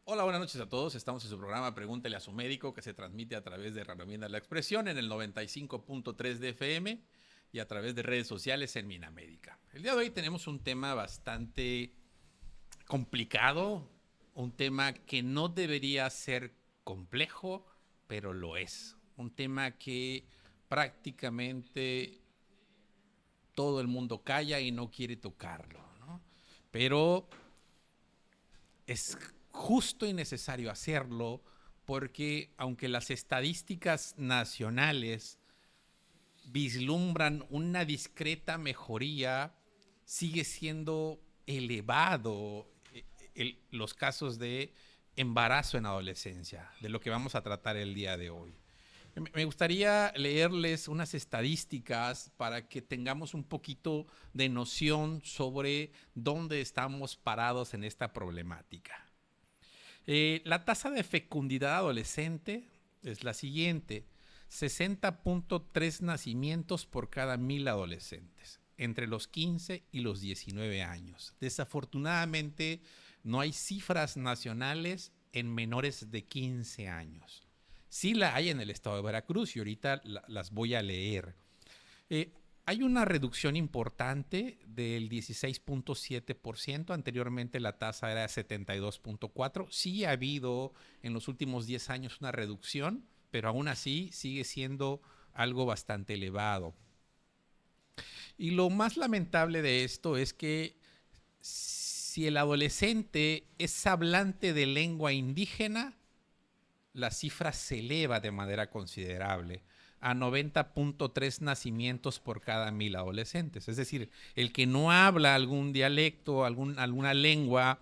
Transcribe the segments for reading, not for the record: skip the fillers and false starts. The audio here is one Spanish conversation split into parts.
Hola, buenas noches a todos. Estamos en su programa Pregúntele a su médico, que se transmite a través de Radio Mienda La Expresión en el 95.3 de FM y a través de redes sociales en Minamédica. El día de hoy tenemos un tema bastante complicado, un tema que no debería ser complejo, pero lo es. Un tema que prácticamente todo el mundo calla y no quiere tocarlo, ¿no? Pero es justo y necesario hacerlo porque aunque las estadísticas nacionales vislumbran una discreta mejoría, sigue siendo elevado los casos de embarazo en adolescencia, de lo que vamos a tratar el día de hoy. Me gustaría leerles unas estadísticas para que tengamos un poquito de noción sobre dónde estamos parados en esta problemática. La tasa de fecundidad adolescente es la siguiente: 60.3 nacimientos por cada 1000 adolescentes, entre los 15 y los 19 años. Desafortunadamente, no hay cifras nacionales en menores de 15 años. Sí la hay en el estado de Veracruz y ahorita las voy a leer. Eh, Hay una reducción importante del 16.7%. Anteriormente la tasa era 72.4%. Sí ha habido en los últimos 10 años una reducción, pero aún así sigue siendo algo bastante elevado. Y lo más lamentable de esto es que si el adolescente es hablante de lengua indígena, la cifra se eleva de manera considerable a 90.3 nacimientos por cada 1000 adolescentes. Es decir, el que no habla algún dialecto, alguna lengua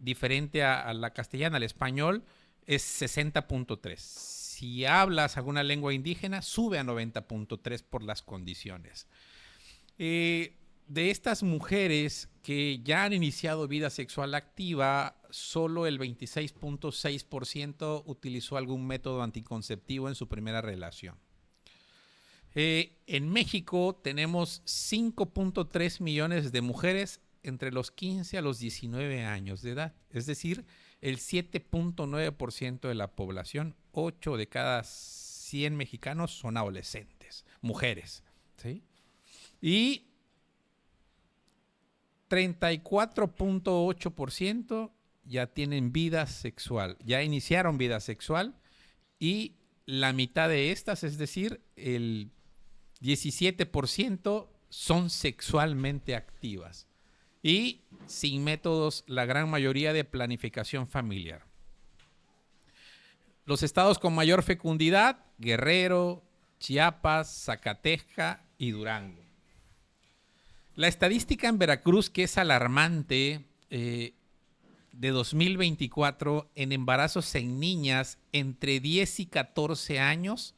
diferente a la castellana, al español, es 60.3. Si hablas alguna lengua indígena, sube a 90.3 por las condiciones. De estas mujeres que ya han iniciado vida sexual activa, solo el 26.6% utilizó algún método anticonceptivo en su primera relación. En México tenemos 5.3 millones de mujeres entre los 15 a los 19 años de edad. Es decir, el 7.9% de la población, 8 de cada 100 mexicanos son adolescentes, mujeres. ¿Sí? Y 34.8% ya tienen vida sexual, ya iniciaron vida sexual, y la mitad de estas, es decir, el 17%, son sexualmente activas y sin métodos, la gran mayoría de planificación familiar. Los estados con mayor fecundidad: Guerrero, Chiapas, Zacatecas y Durango. La estadística en Veracruz, que es alarmante, de 2024, en embarazos en niñas entre 10 y 14 años,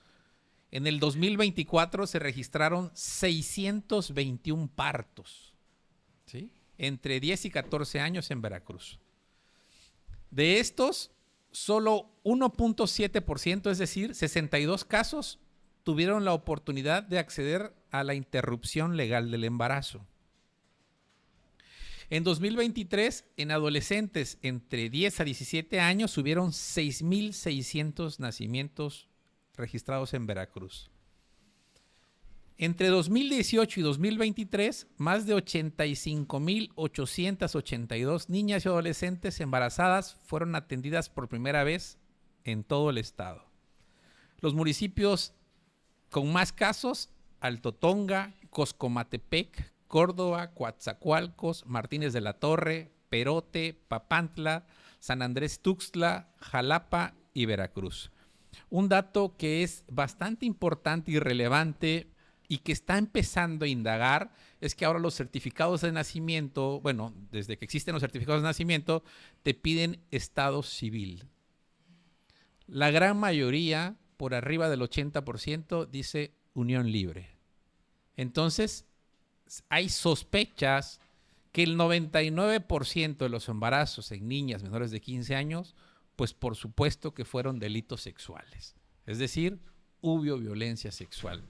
en el 2024 se registraron 621 partos, ¿sí? Entre 10 y 14 años en Veracruz. De estos, solo 1.7%, es decir, 62 casos, tuvieron la oportunidad de acceder a la interrupción legal del embarazo. En 2023, en adolescentes entre 10 a 17 años, hubieron 6.600 nacimientos registrados en Veracruz. Entre 2018 y 2023, más de 85.882 niñas y adolescentes embarazadas fueron atendidas por primera vez en todo el estado. Los municipios con más casos: Alto Tonga, Coscomatepec, Córdoba, Coatzacoalcos, Martínez de la Torre, Perote, Papantla, San Andrés Tuxtla, Jalapa y Veracruz. Un dato que es bastante importante y relevante y que está empezando a indagar es que ahora los certificados de nacimiento, bueno, desde que existen los certificados de nacimiento, te piden estado civil. La gran mayoría, por arriba del 80%, dice unión libre. Entonces, hay sospechas que el 99% de los embarazos en niñas menores de 15 años, pues por supuesto que fueron delitos sexuales. Es decir, hubo violencia sexual.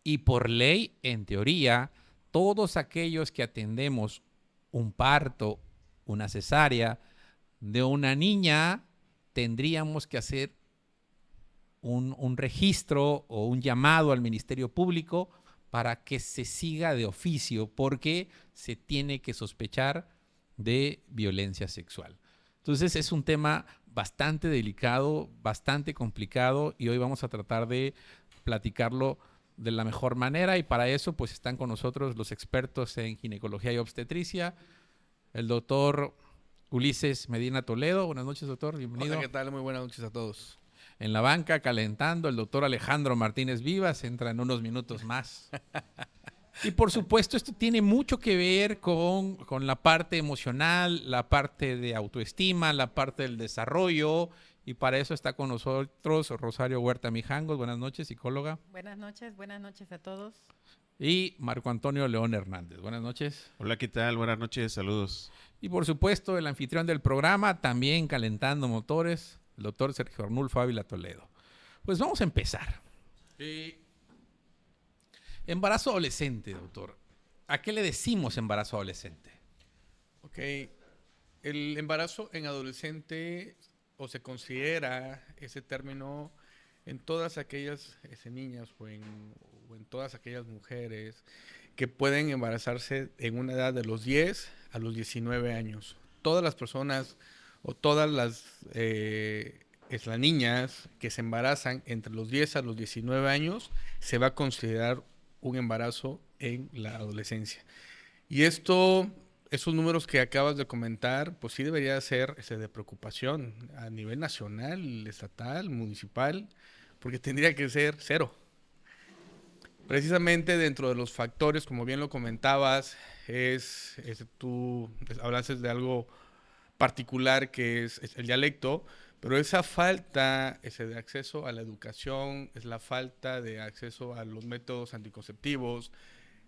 Y por ley, en teoría, todos aquellos que atendemos un parto, una cesárea, de una niña, tendríamos que hacer un registro o un llamado al Ministerio Público para que se siga de oficio, porque se tiene que sospechar de violencia sexual. Entonces es un tema bastante delicado, bastante complicado, y hoy vamos a tratar de platicarlo de la mejor manera, y para eso pues están con nosotros los expertos en ginecología y obstetricia, el doctor Ulises Medina Toledo. Buenas noches, doctor, bienvenido. Hola, ¿qué tal? Muy buenas noches a todos. En la banca, calentando, el doctor Alejandro Martínez Vivas, entra en unos minutos más. Y por supuesto, esto tiene mucho que ver con la parte emocional, la parte de autoestima, la parte del desarrollo. Y para eso está con nosotros Rosario Huerta Mijangos. Buenas noches, psicóloga. Buenas noches a todos. Y Marco Antonio León Hernández. Buenas noches. Hola, ¿qué tal? Buenas noches, saludos. Y por supuesto, el anfitrión del programa, también calentando motores, el doctor Sergio Arnulfo Ávila Toledo. Pues vamos a empezar. Embarazo adolescente, doctor. ¿A qué le decimos embarazo adolescente? Ok, el embarazo en adolescente, o se considera ese término en todas aquellas niñas o en todas aquellas mujeres que pueden embarazarse en una edad de los 10 a los 19 años. Todas las personas o todas las niñas que se embarazan entre los 10 a los 19 años se va a considerar un embarazo en la adolescencia. Y esos números que acabas de comentar, pues sí debería ser de preocupación a nivel nacional, estatal, municipal, porque tendría que ser cero. Precisamente dentro de los factores, como bien lo comentabas, tú hablaste de algo particular que es el dialecto, pero esa falta de acceso a la educación, es la falta de acceso a los métodos anticonceptivos,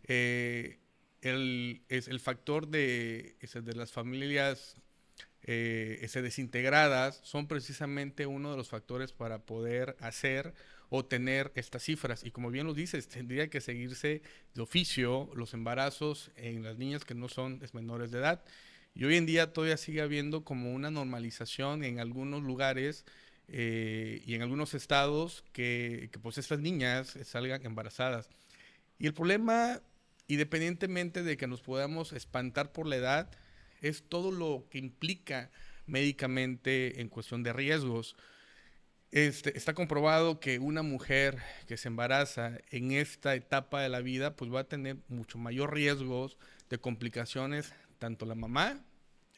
es el factor de las familias desintegradas, son precisamente uno de los factores para poder hacer o tener estas cifras. Y como bien lo dices, tendría que seguirse de oficio los embarazos en las niñas que no son menores de edad. Y hoy en día todavía sigue habiendo como una normalización en algunos lugares y en algunos estados que pues estas niñas salgan embarazadas. Y el problema, independientemente de que nos podamos espantar por la edad, es todo lo que implica médicamente en cuestión de riesgos. Está comprobado que una mujer que se embaraza en esta etapa de la vida pues va a tener mucho mayor riesgos de complicaciones, tanto la mamá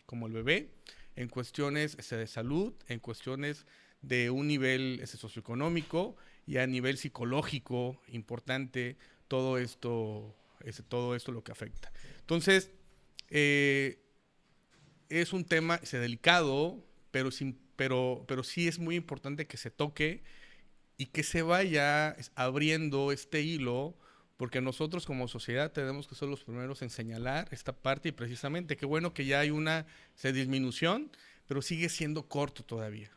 como el bebé, en cuestiones de salud, en cuestiones de un nivel socioeconómico y a nivel psicológico importante, todo esto lo que afecta. Entonces, es un tema delicado, pero sí es muy importante que se toque y que se vaya abriendo este hilo, porque nosotros como sociedad tenemos que ser los primeros en señalar esta parte, y precisamente qué bueno que ya hay una disminución, pero sigue siendo corto todavía.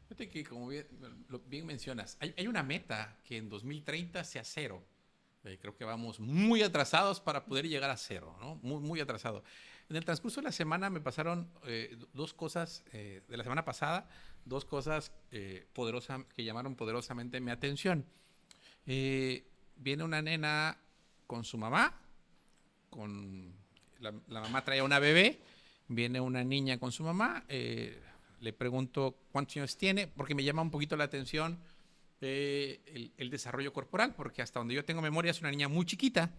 Fíjate que, como bien mencionas, hay una meta que en 2030 sea cero. Creo que vamos muy atrasados para poder llegar a cero, ¿no? Muy, muy atrasado. En el transcurso de la semana me pasaron dos cosas, de la semana pasada, dos cosas que llamaron poderosamente mi atención. Viene una nena con su mamá, la mamá trae una bebé, viene una niña con su mamá, le pregunto cuántos años tiene, porque me llama un poquito la atención el desarrollo corporal, porque hasta donde yo tengo memoria es una niña muy chiquita.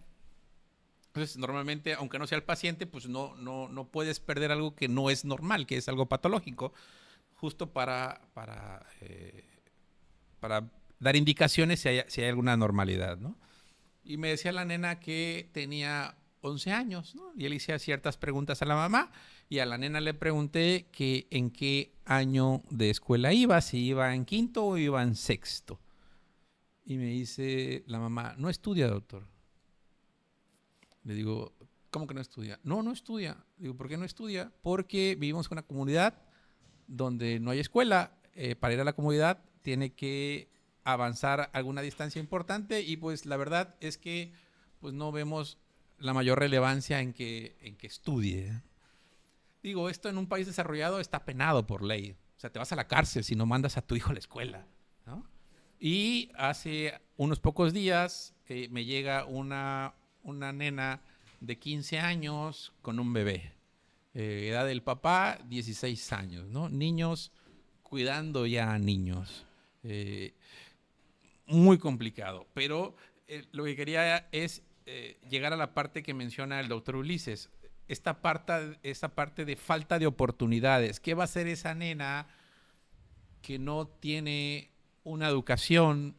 Entonces, normalmente, aunque no sea el paciente, pues no puedes perder algo que no es normal, que es algo patológico, justo para dar indicaciones si hay alguna normalidad, ¿no? Y me decía la nena que tenía 11 años, ¿no? Y él hacía ciertas preguntas a la mamá, y a la nena le pregunté que en qué año de escuela iba, si iba en quinto o iba en sexto. Y me dice la mamá, no estudia, doctor. Le digo, ¿cómo que no estudia? No estudia. Digo, ¿por qué no estudia? Porque vivimos en una comunidad donde no hay escuela. Para ir a la comunidad tiene que avanzar alguna distancia importante, y pues la verdad es que pues no vemos la mayor relevancia en que estudie. Digo, esto en un país desarrollado está penado por ley. O sea, te vas a la cárcel si no mandas a tu hijo a la escuela, ¿no? Y hace unos pocos días me llega una nena de 15 años con un bebé. Edad del papá, 16 años, ¿no? Niños cuidando ya a niños. Muy complicado, pero lo que quería es llegar a la parte que menciona el doctor Ulises. Esta parte de falta de oportunidades. ¿Qué va a hacer esa nena que no tiene una educación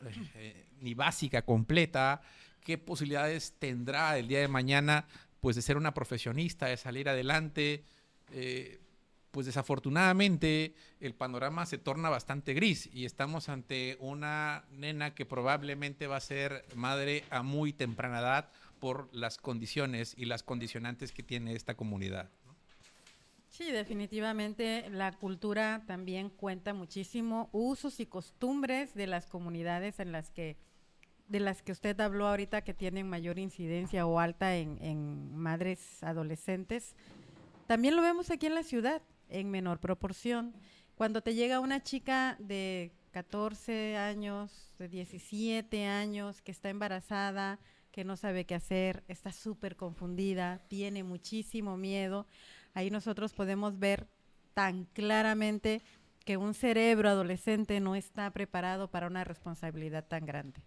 ni básica completa? ¿Qué posibilidades tendrá el día de mañana pues de ser una profesionista, de salir adelante? Pues desafortunadamente el panorama se torna bastante gris y estamos ante una nena que probablemente va a ser madre a muy temprana edad por las condiciones y las condicionantes que tiene esta comunidad. Sí, definitivamente la cultura también cuenta muchísimo, usos y costumbres de las comunidades de las que usted habló ahorita, que tienen mayor incidencia o alta en madres adolescentes. También lo vemos aquí en la ciudad, en menor proporción. Cuando te llega una chica de 14 años, de 17 años, que está embarazada, que no sabe qué hacer, está súper confundida, tiene muchísimo miedo, ahí nosotros podemos ver tan claramente que un cerebro adolescente no está preparado para una responsabilidad tan grande.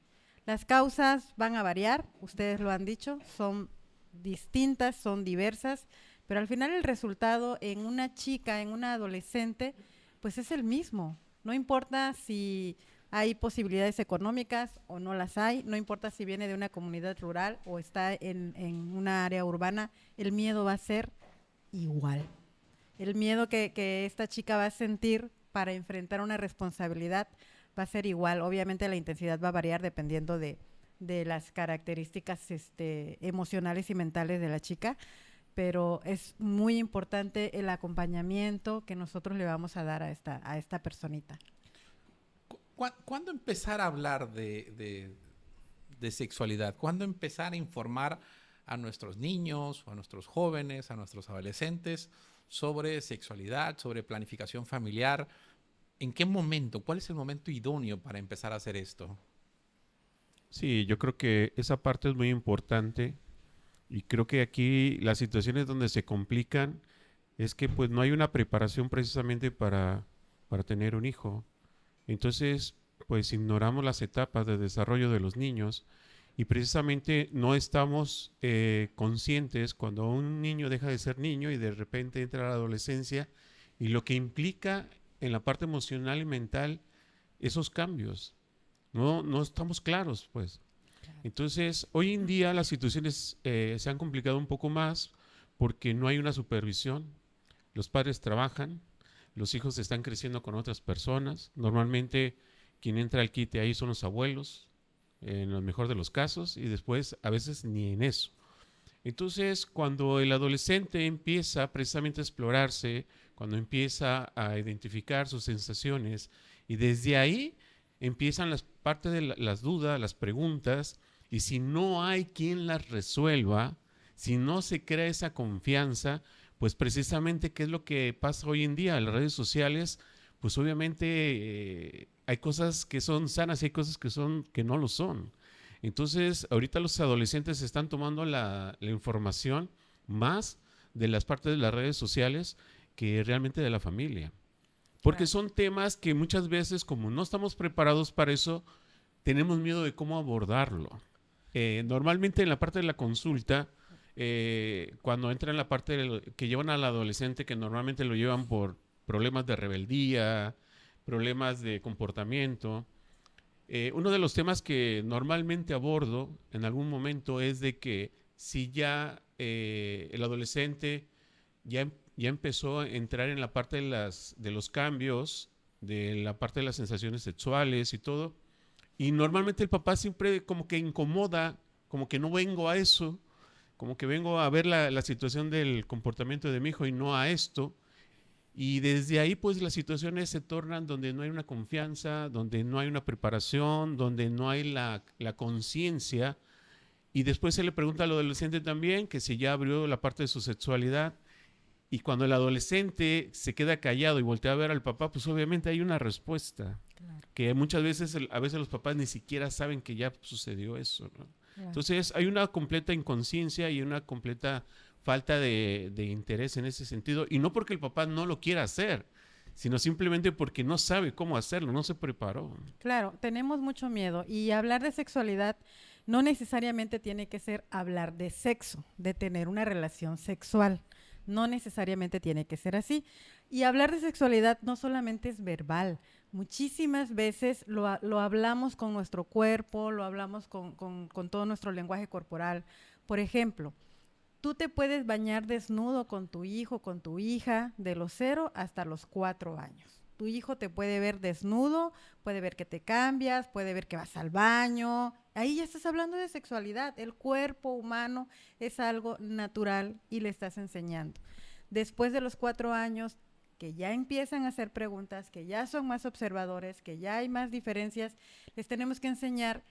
Las causas van a variar, ustedes lo han dicho, son distintas, son diversas, pero al final el resultado en una chica, en una adolescente, pues es el mismo. No importa si hay posibilidades económicas o no las hay, no importa si viene de una comunidad rural o está en una área urbana, el miedo va a ser igual. El miedo que esta chica va a sentir para enfrentar una responsabilidad va a ser igual. Obviamente la intensidad va a variar dependiendo de las características emocionales y mentales de la chica, pero es muy importante el acompañamiento que nosotros le vamos a dar a esta personita. ¿Cuándo empezar a hablar de sexualidad? ¿Cuándo empezar a informar a nuestros niños, a nuestros jóvenes, a nuestros adolescentes sobre sexualidad, sobre planificación familiar? ¿En qué momento? ¿Cuál es el momento idóneo para empezar a hacer esto? Sí, yo creo que esa parte es muy importante y creo que aquí las situaciones donde se complican es que pues no hay una preparación precisamente para tener un hijo. Entonces, pues ignoramos las etapas de desarrollo de los niños y precisamente no estamos conscientes cuando un niño deja de ser niño y de repente entra a la adolescencia y lo que implica en la parte emocional y mental esos cambios. No estamos claros, pues. Entonces, hoy en día las situaciones se han complicado un poco más porque no hay una supervisión. Los padres trabajan, los hijos están creciendo con otras personas. Normalmente quien entra al quite ahí son los abuelos, en lo mejor de los casos, y después a veces ni en eso. Entonces, cuando el adolescente empieza precisamente a explorarse, cuando empieza a identificar sus sensaciones, y desde ahí empiezan las partes de las dudas, las preguntas, y si no hay quien las resuelva, si no se crea esa confianza, pues precisamente qué es lo que pasa hoy en día en las redes sociales, pues obviamente hay cosas que son sanas y hay cosas que no lo son. Entonces, ahorita los adolescentes están tomando la información más de las partes de las redes sociales que realmente de la familia. Porque son temas que muchas veces, como no estamos preparados para eso, tenemos miedo de cómo abordarlo. Normalmente en la parte de la consulta, cuando entra en la parte que llevan al adolescente, que normalmente lo llevan por problemas de rebeldía, problemas de comportamiento, uno de los temas que normalmente abordo en algún momento es de que si ya el adolescente ya empezó a entrar en la parte de los cambios, de la parte de las sensaciones sexuales y todo, y normalmente el papá siempre como que incomoda, como que no vengo a eso, como que vengo a ver la situación del comportamiento de mi hijo y no a esto. Y desde ahí pues las situaciones se tornan donde no hay una confianza, donde no hay una preparación, donde no hay la conciencia. Y después se le pregunta al adolescente también que si ya abrió la parte de su sexualidad. Y cuando el adolescente se queda callado y voltea a ver al papá, pues obviamente hay una respuesta. Claro, Que muchas veces, a veces los papás ni siquiera saben que ya sucedió eso, ¿no? claro. Entonces hay una completa inconsciencia y una completa falta de interés en ese sentido. Y no porque el papá no lo quiera hacer, sino simplemente porque no sabe cómo hacerlo, no se preparó. Claro, tenemos mucho miedo y hablar de sexualidad no necesariamente tiene que ser hablar de sexo, de tener una relación sexual. No necesariamente tiene que ser así. Y hablar de sexualidad no solamente es verbal. Muchísimas veces lo hablamos con nuestro cuerpo, lo hablamos con todo nuestro lenguaje corporal. Por ejemplo, tú te puedes bañar desnudo con tu hijo, con tu hija, de los 0 hasta los 4 años. Tu hijo te puede ver desnudo, puede ver que te cambias, puede ver que vas al baño. Ahí ya estás hablando de sexualidad. El cuerpo humano es algo natural y le estás enseñando. Después de los 4 años, que ya empiezan a hacer preguntas, que ya son más observadores, que ya hay más diferencias, les tenemos que enseñar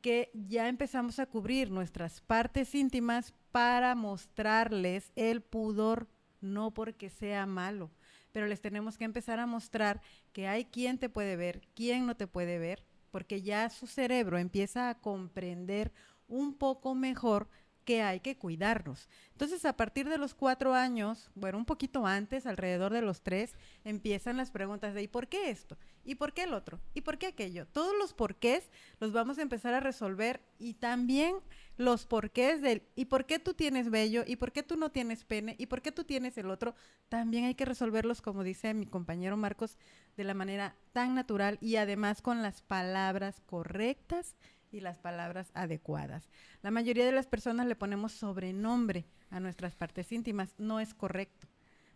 que ya empezamos a cubrir nuestras partes íntimas para mostrarles el pudor, no porque sea malo, pero les tenemos que empezar a mostrar que hay quien te puede ver, quien no te puede ver, porque ya su cerebro empieza a comprender un poco mejor que hay que cuidarnos. Entonces, a partir de los 4 años, bueno, un poquito antes, alrededor de los 3, empiezan las preguntas de ¿y por qué esto? ¿Y por qué el otro? ¿Y por qué aquello? Todos los porqués los vamos a empezar a resolver y también los porqués del ¿y por qué tú tienes vello? ¿Y por qué tú no tienes pene? ¿Y por qué tú tienes el otro? También hay que resolverlos, como dice mi compañero Marcos, de la manera tan natural y además con las palabras correctas y las palabras adecuadas. La mayoría de las personas le ponemos sobrenombre a nuestras partes íntimas, no es correcto.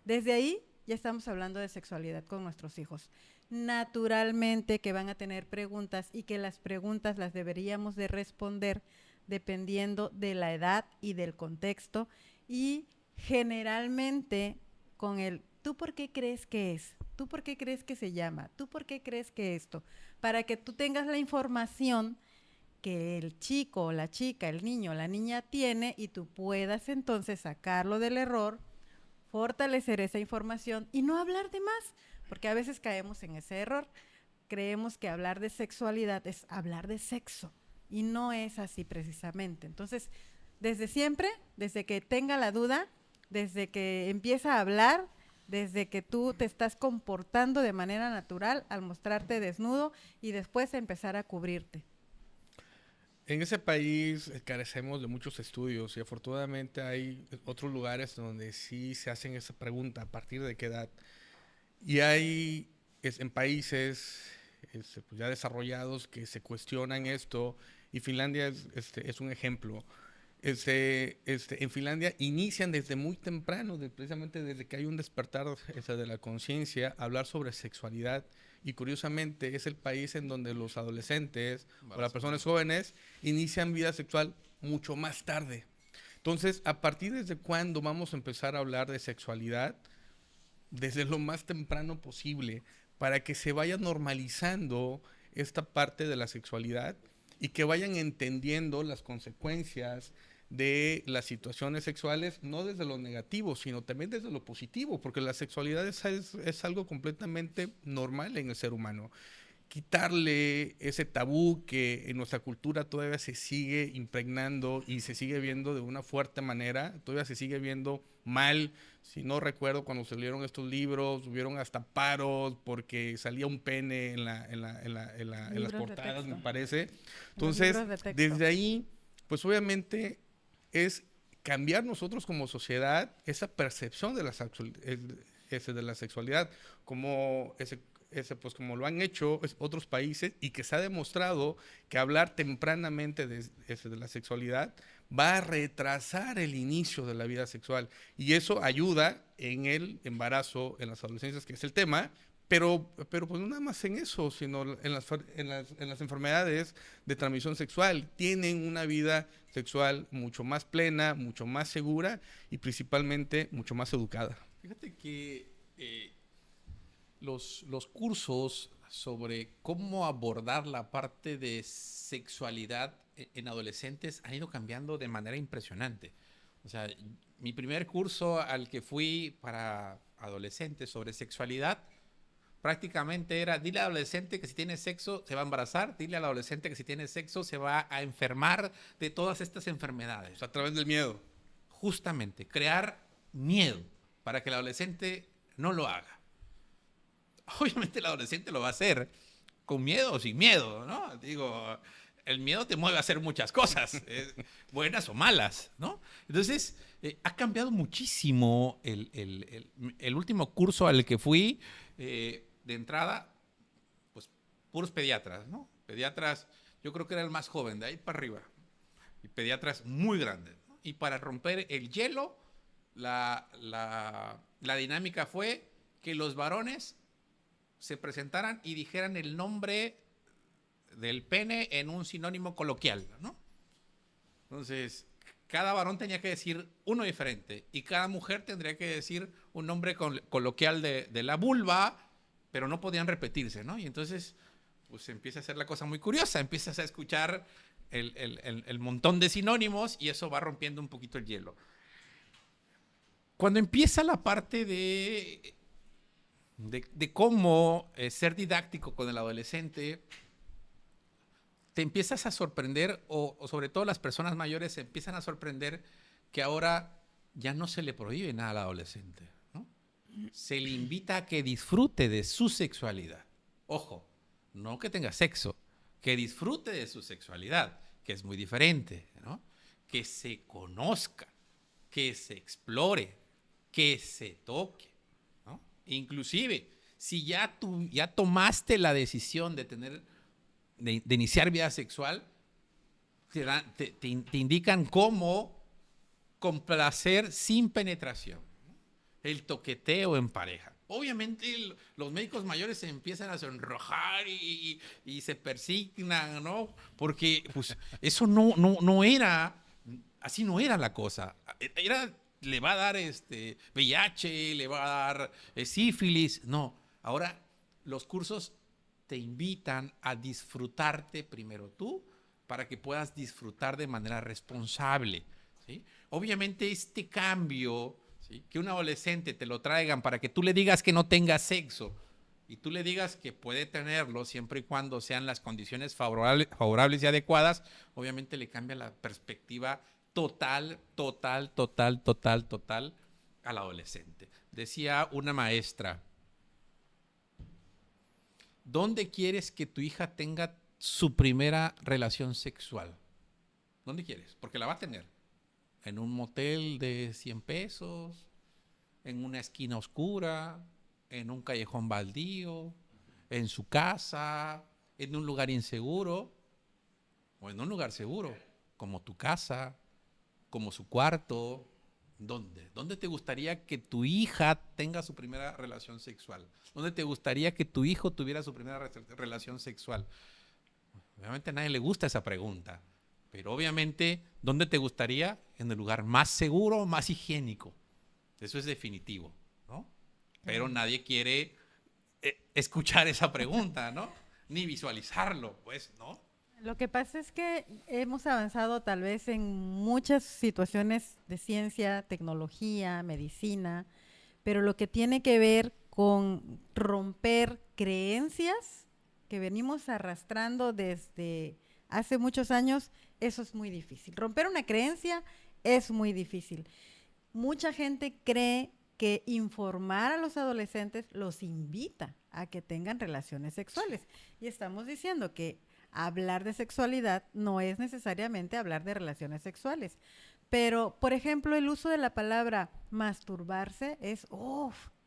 Desde ahí ya estamos hablando de sexualidad con nuestros hijos. Naturalmente que van a tener preguntas y que las preguntas las deberíamos de responder dependiendo de la edad y del contexto y generalmente con el ¿tú por qué crees que es? ¿Tú por qué crees que se llama? ¿Tú por qué crees que esto? Para que tú tengas la información que el chico, la chica, el niño, la niña tiene y tú puedas entonces sacarlo del error, fortalecer esa información y no hablar de más, porque a veces caemos en ese error. Creemos que hablar de sexualidad es hablar de sexo y no es así precisamente. Entonces, desde siempre, desde que tenga la duda, desde que empieza a hablar, desde que tú te estás comportando de manera natural al mostrarte desnudo y después empezar a cubrirte. En ese país carecemos de muchos estudios y afortunadamente hay otros lugares donde sí se hacen esa pregunta, ¿a partir de qué edad? Y hay en países pues ya desarrollados que se cuestionan esto y Finlandia es un ejemplo. En Finlandia inician desde muy temprano, precisamente desde que hay un despertar de la conciencia, a hablar sobre sexualidad. Y curiosamente es el país en donde los adolescentes o las personas jóvenes inician vida sexual mucho más tarde. Entonces, ¿a partir desde cuándo vamos a empezar a hablar de sexualidad? Desde lo más temprano posible, para que se vaya normalizando esta parte de la sexualidad y que vayan entendiendo las consecuencias de las situaciones sexuales, no desde lo negativo, sino también desde lo positivo, porque la sexualidad es algo completamente normal en el ser humano. Quitarle ese tabú que en nuestra cultura todavía se sigue impregnando y se sigue viendo de una fuerte manera, todavía se sigue viendo mal. Si no recuerdo, cuando salieron estos libros, hubieron hasta paros porque salía un pene en las portadas, me parece. Entonces, desde ahí, pues obviamente es cambiar nosotros como sociedad esa percepción de la sexualidad, como pues como lo han hecho otros países y que se ha demostrado que hablar tempranamente de la sexualidad va a retrasar el inicio de la vida sexual y eso ayuda en el embarazo, en las adolescencias, que es el tema, pero pues no nada más en eso, sino en las enfermedades de transmisión sexual. Tienen una vida sexual mucho más plena, mucho más segura y principalmente mucho más educada. Fíjate que los cursos sobre cómo abordar la parte de sexualidad en adolescentes han ido cambiando de manera impresionante. O sea, mi primer curso al que fui para adolescentes sobre sexualidad, prácticamente era, dile al adolescente que si tiene sexo se va a embarazar, dile al adolescente que si tiene sexo se va a enfermar de todas estas enfermedades. A través del miedo. Justamente, crear miedo para que el adolescente no lo haga. Obviamente el adolescente lo va a hacer con miedo o sin miedo, ¿no? Digo, el miedo te mueve a hacer muchas cosas, buenas o malas, ¿no? Entonces, ha cambiado muchísimo el último curso al que fui, de entrada, pues puros pediatras, ¿no? Pediatras, yo creo que era el más joven, de ahí para arriba, y pediatras muy grandes, ¿no? Y para romper el hielo, la dinámica fue que los varones se presentaran y dijeran el nombre del pene en un sinónimo coloquial, ¿no? Entonces, cada varón tenía que decir uno diferente y cada mujer tendría que decir un nombre coloquial de la vulva, pero no podían repetirse, ¿no? Y entonces, pues empieza a ser la cosa muy curiosa, empiezas a escuchar el montón de sinónimos y eso va rompiendo un poquito el hielo. Cuando empieza la parte de cómo ser didáctico con el adolescente, te empiezas a sorprender, o sobre todo las personas mayores se empiezan a sorprender que ahora ya no se le prohíbe nada al adolescente, ¿no? Se le invita a que disfrute de su sexualidad. Ojo, no que tenga sexo, que disfrute de su sexualidad, que es muy diferente, ¿no? Que se conozca, que se explore, que se toque, ¿no? Inclusive, si ya tomaste la decisión de iniciar vida sexual, te indican cómo complacer sin penetración, ¿no? El toqueteo en pareja. Obviamente los médicos mayores se empiezan a sonrojar y se persignan, ¿no? Porque pues, eso no era, así no era la cosa. Le va a dar VIH, le va a dar sífilis. No, ahora los cursos te invitan a disfrutarte primero tú para que puedas disfrutar de manera responsable, ¿sí? Obviamente este cambio, ¿sí?, que un adolescente te lo traigan para que tú le digas que no tenga sexo y tú le digas que puede tenerlo siempre y cuando sean las condiciones favorables y adecuadas, obviamente le cambia la perspectiva total al adolescente. Decía una maestra, ¿dónde quieres que tu hija tenga su primera relación sexual? ¿Dónde quieres? Porque la va a tener. ¿En un motel de 100 pesos? ¿En una esquina oscura? ¿En un callejón baldío? ¿En su casa? ¿En un lugar inseguro? ¿O en un lugar seguro? Como tu casa, como su cuarto. ¿Dónde? ¿Dónde te gustaría que tu hija tenga su primera relación sexual? ¿Dónde te gustaría que tu hijo tuviera su primera relación sexual? Obviamente a nadie le gusta esa pregunta, pero obviamente, ¿dónde te gustaría? En el lugar más seguro, más higiénico. Eso es definitivo, ¿no? Pero nadie quiere escuchar esa pregunta, ¿no? Ni visualizarlo, pues, ¿no? Lo que pasa es que hemos avanzado tal vez en muchas situaciones de ciencia, tecnología, medicina, pero lo que tiene que ver con romper creencias que venimos arrastrando desde hace muchos años, eso es muy difícil. Romper una creencia es muy difícil. Mucha gente cree que informar a los adolescentes los invita a que tengan relaciones sexuales. Y estamos diciendo que hablar de sexualidad no es necesariamente hablar de relaciones sexuales. Pero, por ejemplo, el uso de la palabra masturbarse es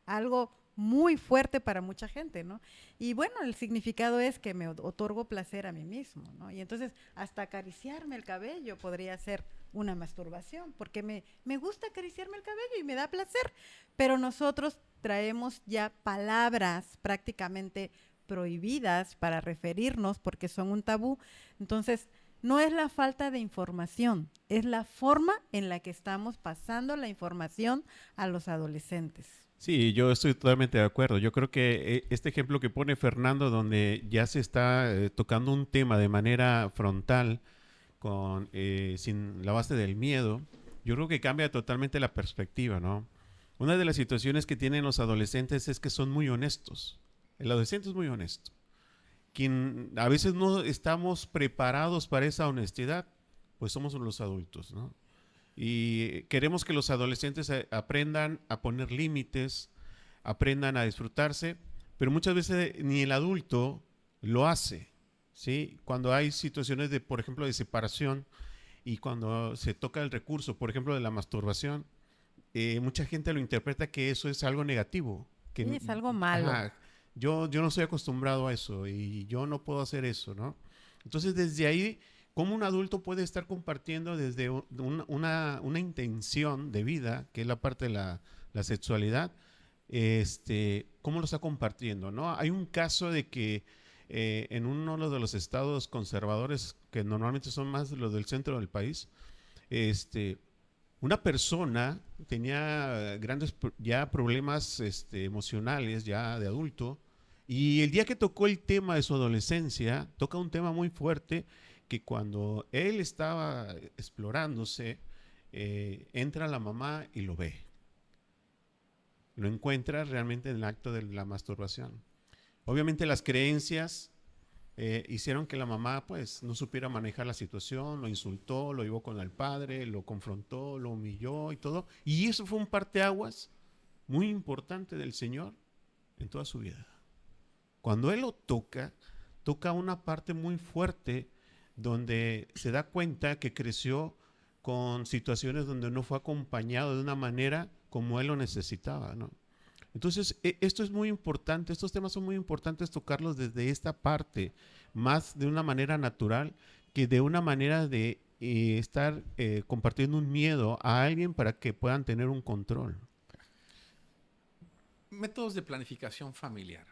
algo muy fuerte para mucha gente, ¿no? Y bueno, el significado es que me otorgo placer a mí mismo, ¿no? Y entonces hasta acariciarme el cabello podría ser una masturbación, porque me gusta acariciarme el cabello y me da placer. Pero nosotros traemos ya palabras prácticamente prohibidas para referirnos porque son un tabú. Entonces, no es la falta de información, es la forma en la que estamos pasando la información a los adolescentes. Sí, yo estoy totalmente de acuerdo. Yo creo que este ejemplo que pone Fernando, donde ya se está tocando un tema de manera frontal, sin la base del miedo, yo creo que cambia totalmente la perspectiva, ¿no? Una de las situaciones que tienen los adolescentes es que son muy honestos. El adolescente es muy honesto. Quien a veces no estamos preparados para esa honestidad, pues somos los adultos, ¿no? Y queremos que los adolescentes aprendan a poner límites, aprendan a disfrutarse, pero muchas veces ni el adulto lo hace, ¿sí? Cuando hay situaciones de, por ejemplo, de separación y cuando se toca el recurso, por ejemplo, de la masturbación, mucha gente lo interpreta que eso es algo negativo. Que, Sí, es algo malo. Ajá, yo no estoy acostumbrado a eso y yo no puedo hacer eso, ¿no? Entonces, desde ahí, ¿cómo un adulto puede estar compartiendo desde una intención de vida, que es la parte de la sexualidad? ¿Cómo lo está compartiendo, ¿no? Hay un caso de que en uno de los estados conservadores, que normalmente son más los del centro del país, una persona tenía grandes ya problemas emocionales ya de adulto, y el día que tocó el tema de su adolescencia, toca un tema muy fuerte que cuando él estaba explorándose, entra la mamá y lo ve. Lo encuentra realmente en el acto de la masturbación. Obviamente las creencias hicieron que la mamá pues no supiera manejar la situación, lo insultó, lo llevó con el padre, lo confrontó, lo humilló y todo. Y eso fue un parteaguas muy importante del Señor en toda su vida. Cuando Él lo toca una parte muy fuerte donde se da cuenta que creció con situaciones donde no fue acompañado de una manera como Él lo necesitaba, ¿no? Entonces, esto es muy importante, estos temas son muy importantes tocarlos desde esta parte, más de una manera natural que de una manera de estar compartiendo un miedo a alguien para que puedan tener un control. Métodos de planificación familiar.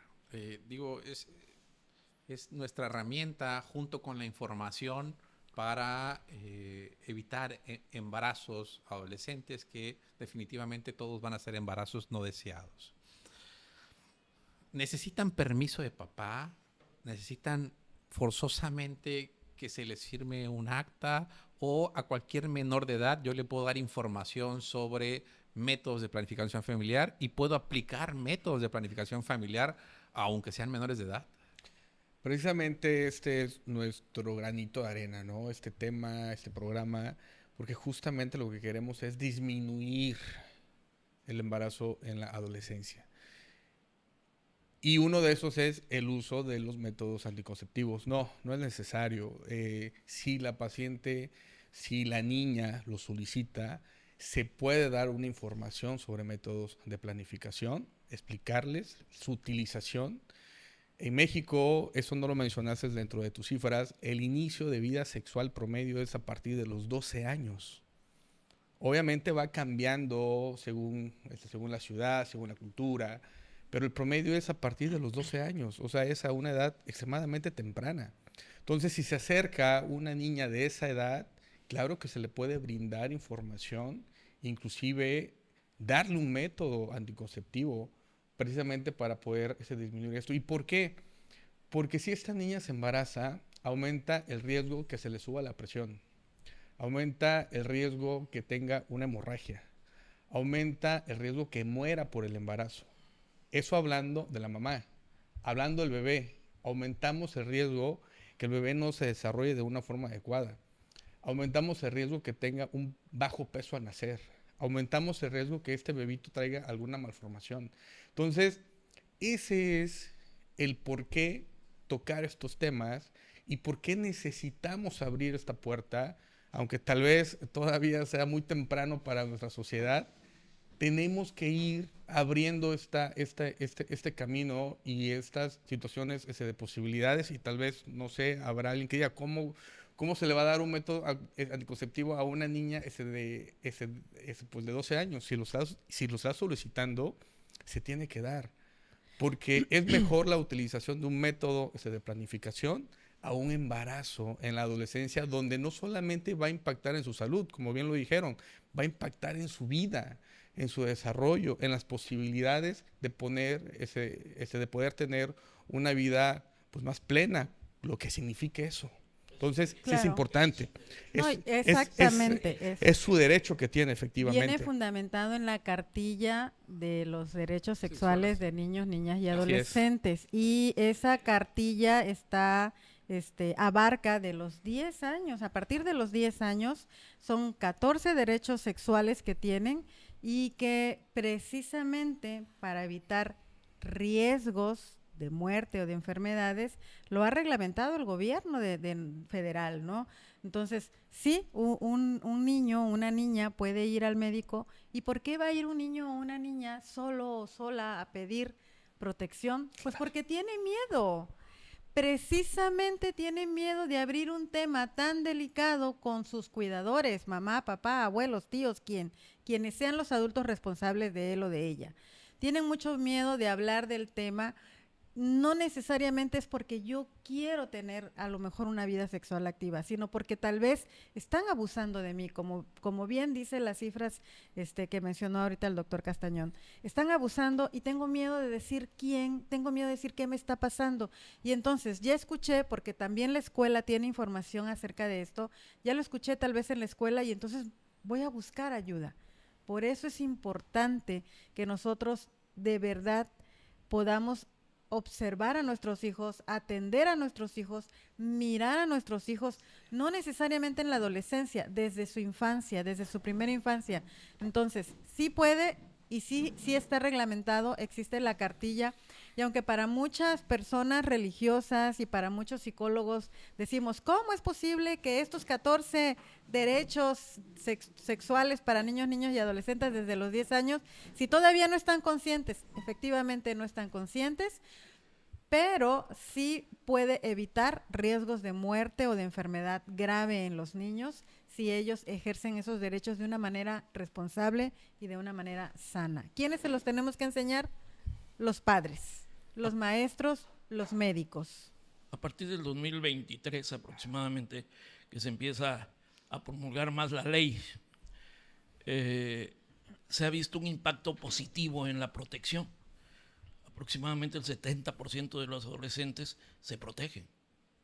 Es nuestra herramienta junto con la información para evitar embarazos adolescentes, que definitivamente todos van a ser embarazos no deseados. Necesitan permiso de papá, necesitan forzosamente que se les firme un acta, o a cualquier menor de edad yo le puedo dar información sobre métodos de planificación familiar y puedo aplicar métodos de planificación familiar aunque sean menores de edad. Precisamente este es nuestro granito de arena, ¿no? Este tema, este programa, porque justamente lo que queremos es disminuir el embarazo en la adolescencia. Y uno de esos es el uso de los métodos anticonceptivos. No es necesario. Si la paciente, si la niña lo solicita, se puede dar una información sobre métodos de planificación, explicarles su utilización. En México, eso no lo mencionaste dentro de tus cifras, el inicio de vida sexual promedio es a partir de los 12 años. Obviamente va cambiando según la ciudad, según la cultura, pero el promedio es a partir de los 12 años, o sea, es a una edad extremadamente temprana. Entonces, si se acerca una niña de esa edad, claro que se le puede brindar información, inclusive darle un método anticonceptivo, precisamente para poder disminuir esto. ¿Y por qué? Porque si esta niña se embaraza, aumenta el riesgo que se le suba la presión, aumenta el riesgo que tenga una hemorragia, aumenta el riesgo que muera por el embarazo. Eso hablando de la mamá. Hablando del bebé, aumentamos el riesgo que el bebé no se desarrolle de una forma adecuada. Aumentamos el riesgo que tenga un bajo peso al nacer. Aumentamos el riesgo que este bebito traiga alguna malformación. Entonces, ese es el por qué tocar estos temas y por qué necesitamos abrir esta puerta, aunque tal vez todavía sea muy temprano para nuestra sociedad. Tenemos que ir abriendo este camino y estas situaciones de posibilidades, y tal vez, no sé, habrá alguien que diga cómo se le va a dar un método anticonceptivo a una niña pues de 12 años. Si lo está solicitando, se tiene que dar. Porque es mejor la utilización de un método de planificación a un embarazo en la adolescencia, donde no solamente va a impactar en su salud, como bien lo dijeron, va a impactar en su vida, en su desarrollo, en las posibilidades de poder tener una vida pues más plena, lo que signifique eso. Entonces, sí es Claro. importante. No, Es- exactamente. Es su derecho que tiene, Viene efectivamente. fundamentado en la cartilla de los derechos sexuales de niños, niñas y es. adolescentes. Y esa cartilla está, abarca de los 10 años, a partir de los 10 años, son 14 derechos sexuales que tienen y que precisamente para evitar riesgos de muerte o de enfermedades, lo ha reglamentado el gobierno federal, ¿no? Entonces, sí, un niño o una niña puede ir al médico. ¿Y por qué va a ir un niño o una niña solo o sola a pedir protección? Pues porque tiene miedo. Precisamente tiene miedo de abrir un tema tan delicado con sus cuidadores, mamá, papá, abuelos, tíos, quienes sean los adultos responsables de él o de ella. Tienen mucho miedo de hablar del tema. No necesariamente es porque yo quiero tener a lo mejor una vida sexual activa, sino porque tal vez están abusando de mí, como bien dice las cifras que mencionó ahorita el doctor Castañón. Están abusando y tengo miedo de decir quién, tengo miedo de decir qué me está pasando. Y entonces ya escuché, porque también la escuela tiene información acerca de esto, ya lo escuché tal vez en la escuela y entonces voy a buscar ayuda. Por eso es importante que nosotros de verdad podamos observar a nuestros hijos, atender a nuestros hijos, mirar a nuestros hijos, no necesariamente en la adolescencia, desde su infancia, desde su primera infancia. Entonces, sí puede y sí está reglamentado, existe la cartilla, y aunque para muchas personas religiosas y para muchos psicólogos decimos, ¿cómo es posible que estos 14 derechos sexuales para niños, niños y adolescentes desde los 10 años, si todavía no están conscientes? Efectivamente no están conscientes, pero sí puede evitar riesgos de muerte o de enfermedad grave en los niños si ellos ejercen esos derechos de una manera responsable y de una manera sana. ¿Quiénes se los tenemos que enseñar? Los padres, los maestros, los médicos. A partir del 2023 aproximadamente, que se empieza a promulgar más la ley, se ha visto un impacto positivo en la protección. Aproximadamente el 70% de los adolescentes se protegen,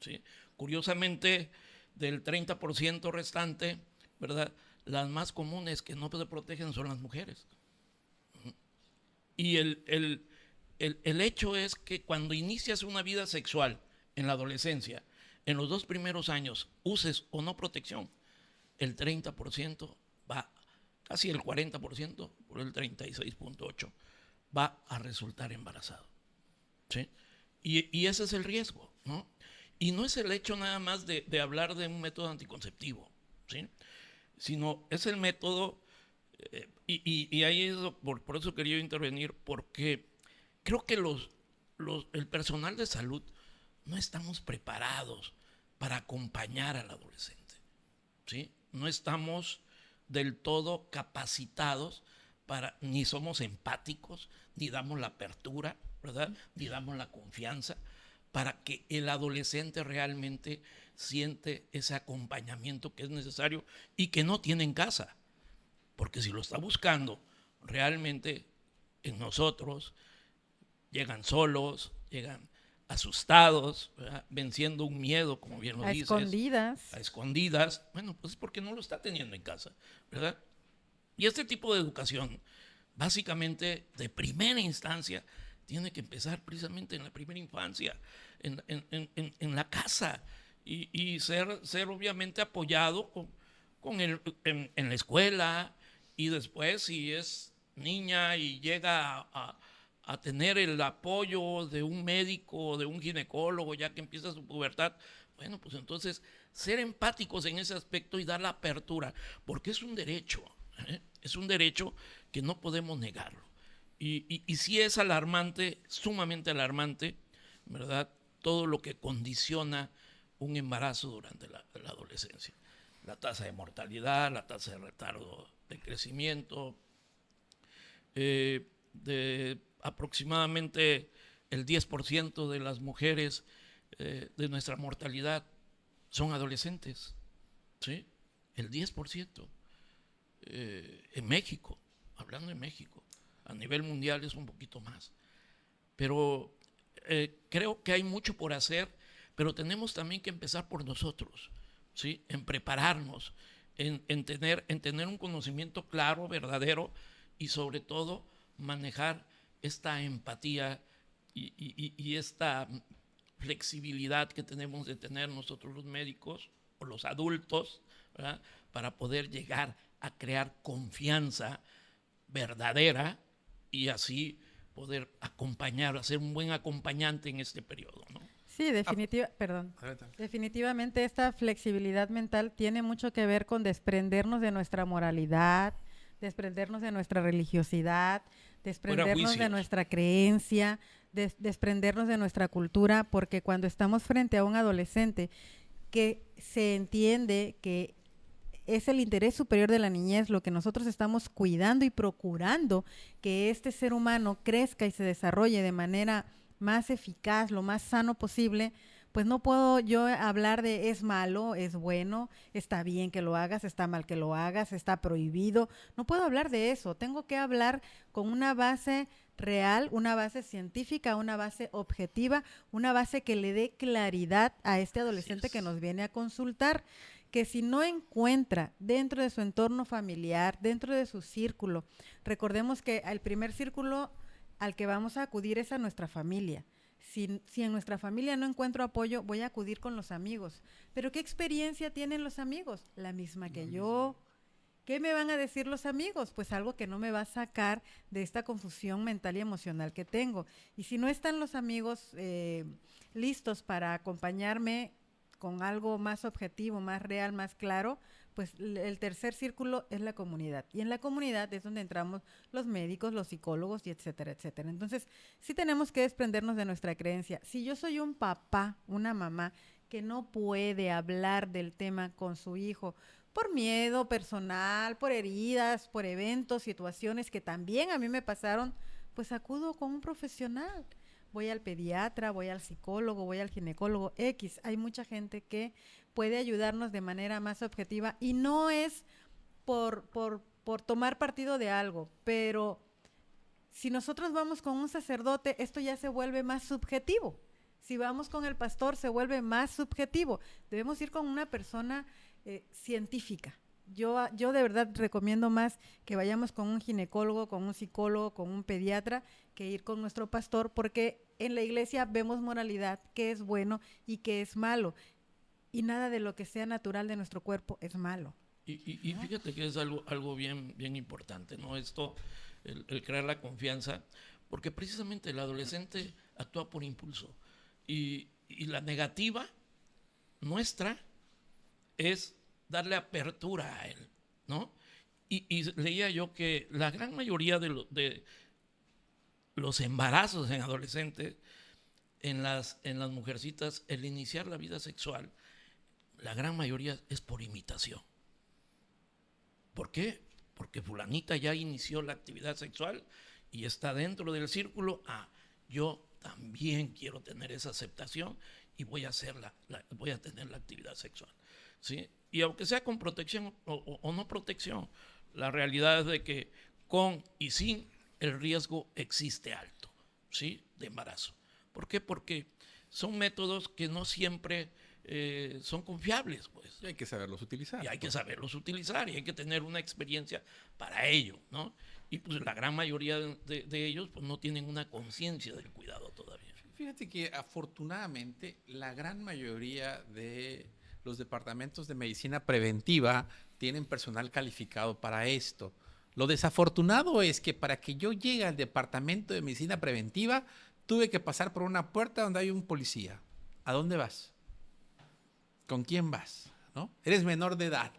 ¿sí? Curiosamente, del 30% restante, ¿verdad?, las más comunes que no se protegen son las mujeres. Y el hecho es que cuando inicias una vida sexual en la adolescencia, en los 2 primeros años, uses o no protección, el 30% va, casi el 40%, por el 36.8%, va a resultar embarazado, ¿sí? Y ese es el riesgo, ¿no? Y no es el hecho nada más de hablar de un método anticonceptivo, ¿sí?, sino es el método, y ahí es por eso quería intervenir, porque creo que el personal de salud no estamos preparados para acompañar al adolescente, ¿sí? No estamos del todo capacitados ni somos empáticos, ni damos la apertura, ¿verdad?, ni damos la confianza para que el adolescente realmente siente ese acompañamiento que es necesario y que no tiene en casa. Porque si lo está buscando realmente en nosotros, llegan solos, llegan asustados, ¿verdad?, venciendo un miedo, como bien lo dices. A escondidas. Bueno, pues es porque no lo está teniendo en casa, ¿verdad? Y este tipo de educación, básicamente de primera instancia, tiene que empezar precisamente en la primera infancia, en la casa, y ser obviamente apoyado en la escuela, y después si es niña y llega a tener el apoyo de un médico, de un ginecólogo, ya que empieza su pubertad, bueno, pues entonces ser empáticos en ese aspecto y dar la apertura, porque es un derecho, ¿eh? Es un derecho que no podemos negarlo. Y sí es alarmante, sumamente alarmante, ¿verdad?, todo lo que condiciona un embarazo durante la adolescencia. La tasa de mortalidad, la tasa de retardo de crecimiento, de aproximadamente el 10% de las mujeres de nuestra mortalidad son adolescentes, ¿sí? El 10%. En México, hablando de México, a nivel mundial es un poquito más. Pero creo que hay mucho por hacer pero tenemos también que empezar por nosotros, ¿sí? En prepararnos, en tener un conocimiento claro, verdadero, y sobre todo manejar esta empatía y esta flexibilidad que tenemos de tener nosotros los médicos o los adultos, ¿verdad? Para poder llegar a crear confianza verdadera y así poder acompañar, ser un buen acompañante en este periodo, ¿no? Sí, definitivamente esta flexibilidad mental tiene mucho que ver con desprendernos de nuestra moralidad, desprendernos de nuestra religiosidad, desprendernos de nuestra creencia, desprendernos de nuestra cultura, porque cuando estamos frente a un adolescente que se entiende que es el interés superior de la niñez, lo que nosotros estamos cuidando y procurando que este ser humano crezca y se desarrolle de manera más eficaz, lo más sano posible, pues no puedo yo hablar de es malo, es bueno, está bien que lo hagas, está mal que lo hagas, está prohibido. No puedo hablar de eso. Tengo que hablar con una base real, una base científica, una base objetiva, una base que le dé claridad a este adolescente que nos viene a consultar, que si no encuentra dentro de su entorno familiar, dentro de su círculo, recordemos que el primer círculo al que vamos a acudir es a nuestra familia. Si en nuestra familia no encuentro apoyo, voy a acudir con los amigos. ¿Pero qué experiencia tienen los amigos? La misma que yo. ¿Qué me van a decir los amigos? Pues algo que no me va a sacar de esta confusión mental y emocional que tengo. Y si no están los amigos listos para acompañarme con algo más objetivo, más real, más claro, pues el tercer círculo es la comunidad. Y en la comunidad es donde entramos los médicos, los psicólogos y etcétera, etcétera. Entonces, sí tenemos que desprendernos de nuestra creencia. Si yo soy un papá, una mamá, que no puede hablar del tema con su hijo por miedo personal, por heridas, por eventos, situaciones que también a mí me pasaron, pues acudo con un profesional. Voy al pediatra, voy al psicólogo, voy al ginecólogo X. Hay mucha gente que puede ayudarnos de manera más objetiva y no es por tomar partido de algo, pero si nosotros vamos con un sacerdote, esto ya se vuelve más subjetivo. Si vamos con el pastor, se vuelve más subjetivo. Debemos ir con una persona científica. Yo de verdad recomiendo más que vayamos con un ginecólogo, con un psicólogo, con un pediatra, que ir con nuestro pastor, porque en la iglesia vemos moralidad, qué es bueno y qué es malo. Y nada de lo que sea natural de nuestro cuerpo es malo. Y fíjate que es algo bien importante, ¿no? Esto, el crear la confianza, porque precisamente el adolescente actúa por impulso. Y la negativa nuestra es darle apertura a él, ¿no? Y leía yo que la gran mayoría de los embarazos en adolescentes, en las mujercitas, el iniciar la vida sexual, la gran mayoría es por imitación. ¿Por qué? Porque fulanita ya inició la actividad sexual y está dentro del círculo. Yo también quiero tener esa aceptación y voy a tener la actividad sexual, ¿sí? Y aunque sea con protección o no protección, la realidad es de que con y sin el riesgo existe alto, ¿sí? De embarazo. ¿Por qué? Porque son métodos que no siempre son confiables, pues. Y hay que saberlos utilizar. Y hay que saberlos utilizar y hay que tener una experiencia para ello, ¿no? Y pues la gran mayoría de ellos pues no tienen una conciencia del cuidado todavía. Fíjate que afortunadamente la gran mayoría de los departamentos de medicina preventiva tienen personal calificado para esto. Lo desafortunado es que para que yo llegue al departamento de medicina preventiva tuve que pasar por una puerta donde hay un policía. ¿A dónde vas? ¿Con quién vas? ¿No? Eres menor de edad.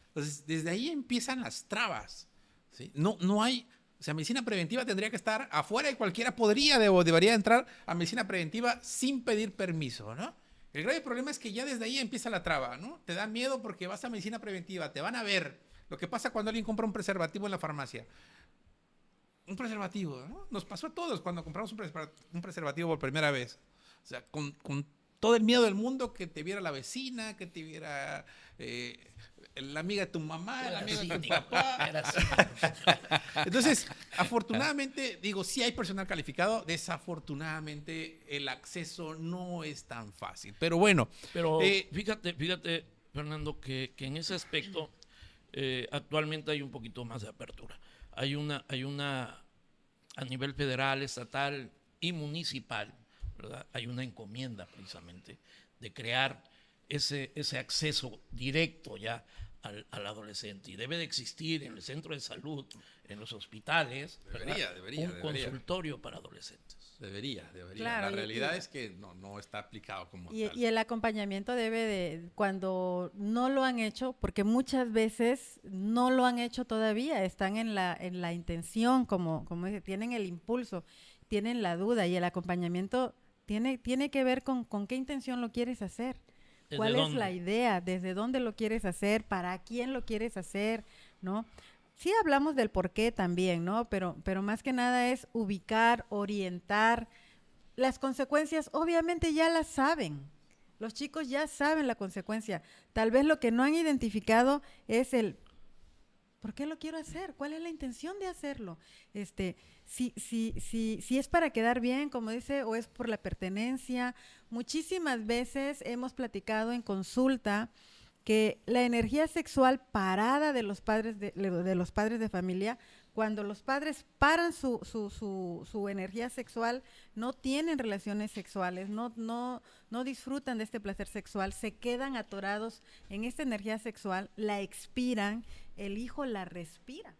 Entonces, desde ahí empiezan las trabas, ¿sí? No hay, o sea, medicina preventiva tendría que estar afuera y cualquiera debería entrar a medicina preventiva sin pedir permiso, ¿no? El grave problema es que ya desde ahí empieza la traba, ¿no? Te da miedo porque vas a medicina preventiva, te van a ver. Lo que pasa cuando alguien compra un preservativo en la farmacia. Un preservativo, ¿no? Nos pasó a todos cuando compramos un preservativo por primera vez. O sea, con todo el miedo del mundo, que te viera la vecina, que te viera la amiga de tu mamá, la Era amiga de tu cínico, papá. era cínico. Entonces, afortunadamente, digo, sí hay personal calificado, desafortunadamente el acceso no es tan fácil. Pero bueno, Pero fíjate, Fernando, que en ese aspecto actualmente hay un poquito más de apertura. Hay una a nivel federal, estatal y municipal, ¿verdad? Hay una encomienda precisamente de crear ese acceso directo ya al adolescente. Y debe de existir en el centro de salud, en los hospitales, ¿verdad? Debería. Un consultorio para adolescentes. Debería. Claro, La y- realidad y- es que no está aplicado como Y, tal. y el acompañamiento debe de, cuando no lo han hecho, porque muchas veces no lo han hecho todavía, están en la intención, como dice, tienen el impulso, tienen la duda, y el acompañamiento tiene que ver con qué intención lo quieres hacer. ¿Desde ¿Cuál es dónde? la idea? ¿Desde dónde lo quieres hacer? ¿Para quién lo quieres hacer? ¿No? Sí hablamos del por qué también, ¿no? Pero más que nada es ubicar, orientar. Las consecuencias obviamente ya las saben. Los chicos ya saben la consecuencia. Tal vez lo que no han identificado es el ¿por qué lo quiero hacer? ¿Cuál es la intención de hacerlo? Si es para quedar bien, como dice, o es por la pertenencia. Muchísimas veces hemos platicado en consulta que la energía sexual parada de los padres de los padres de familia, cuando los padres paran su energía sexual, no tienen relaciones sexuales, no disfrutan de este placer sexual, se quedan atorados en esta energía sexual, la expiran, el hijo la respira.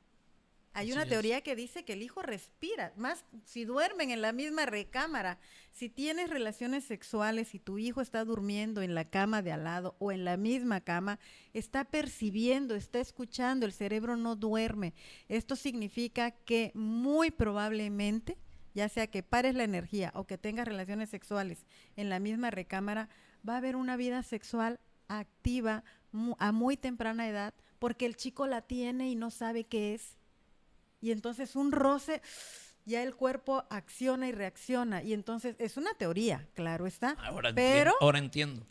Hay Así una es. teoría que dice que el hijo respira, más si duermen en la misma recámara. Si tienes relaciones sexuales y tu hijo está durmiendo en la cama de al lado o en la misma cama, está percibiendo, está escuchando, el cerebro no duerme. Esto significa que muy probablemente, ya sea que pares la energía o que tengas relaciones sexuales en la misma recámara, va a haber una vida sexual activa a muy temprana edad porque el chico la tiene y no sabe qué es. Y entonces un roce, ya el cuerpo acciona y reacciona. Y entonces es una teoría, claro está. Pero Entiendo.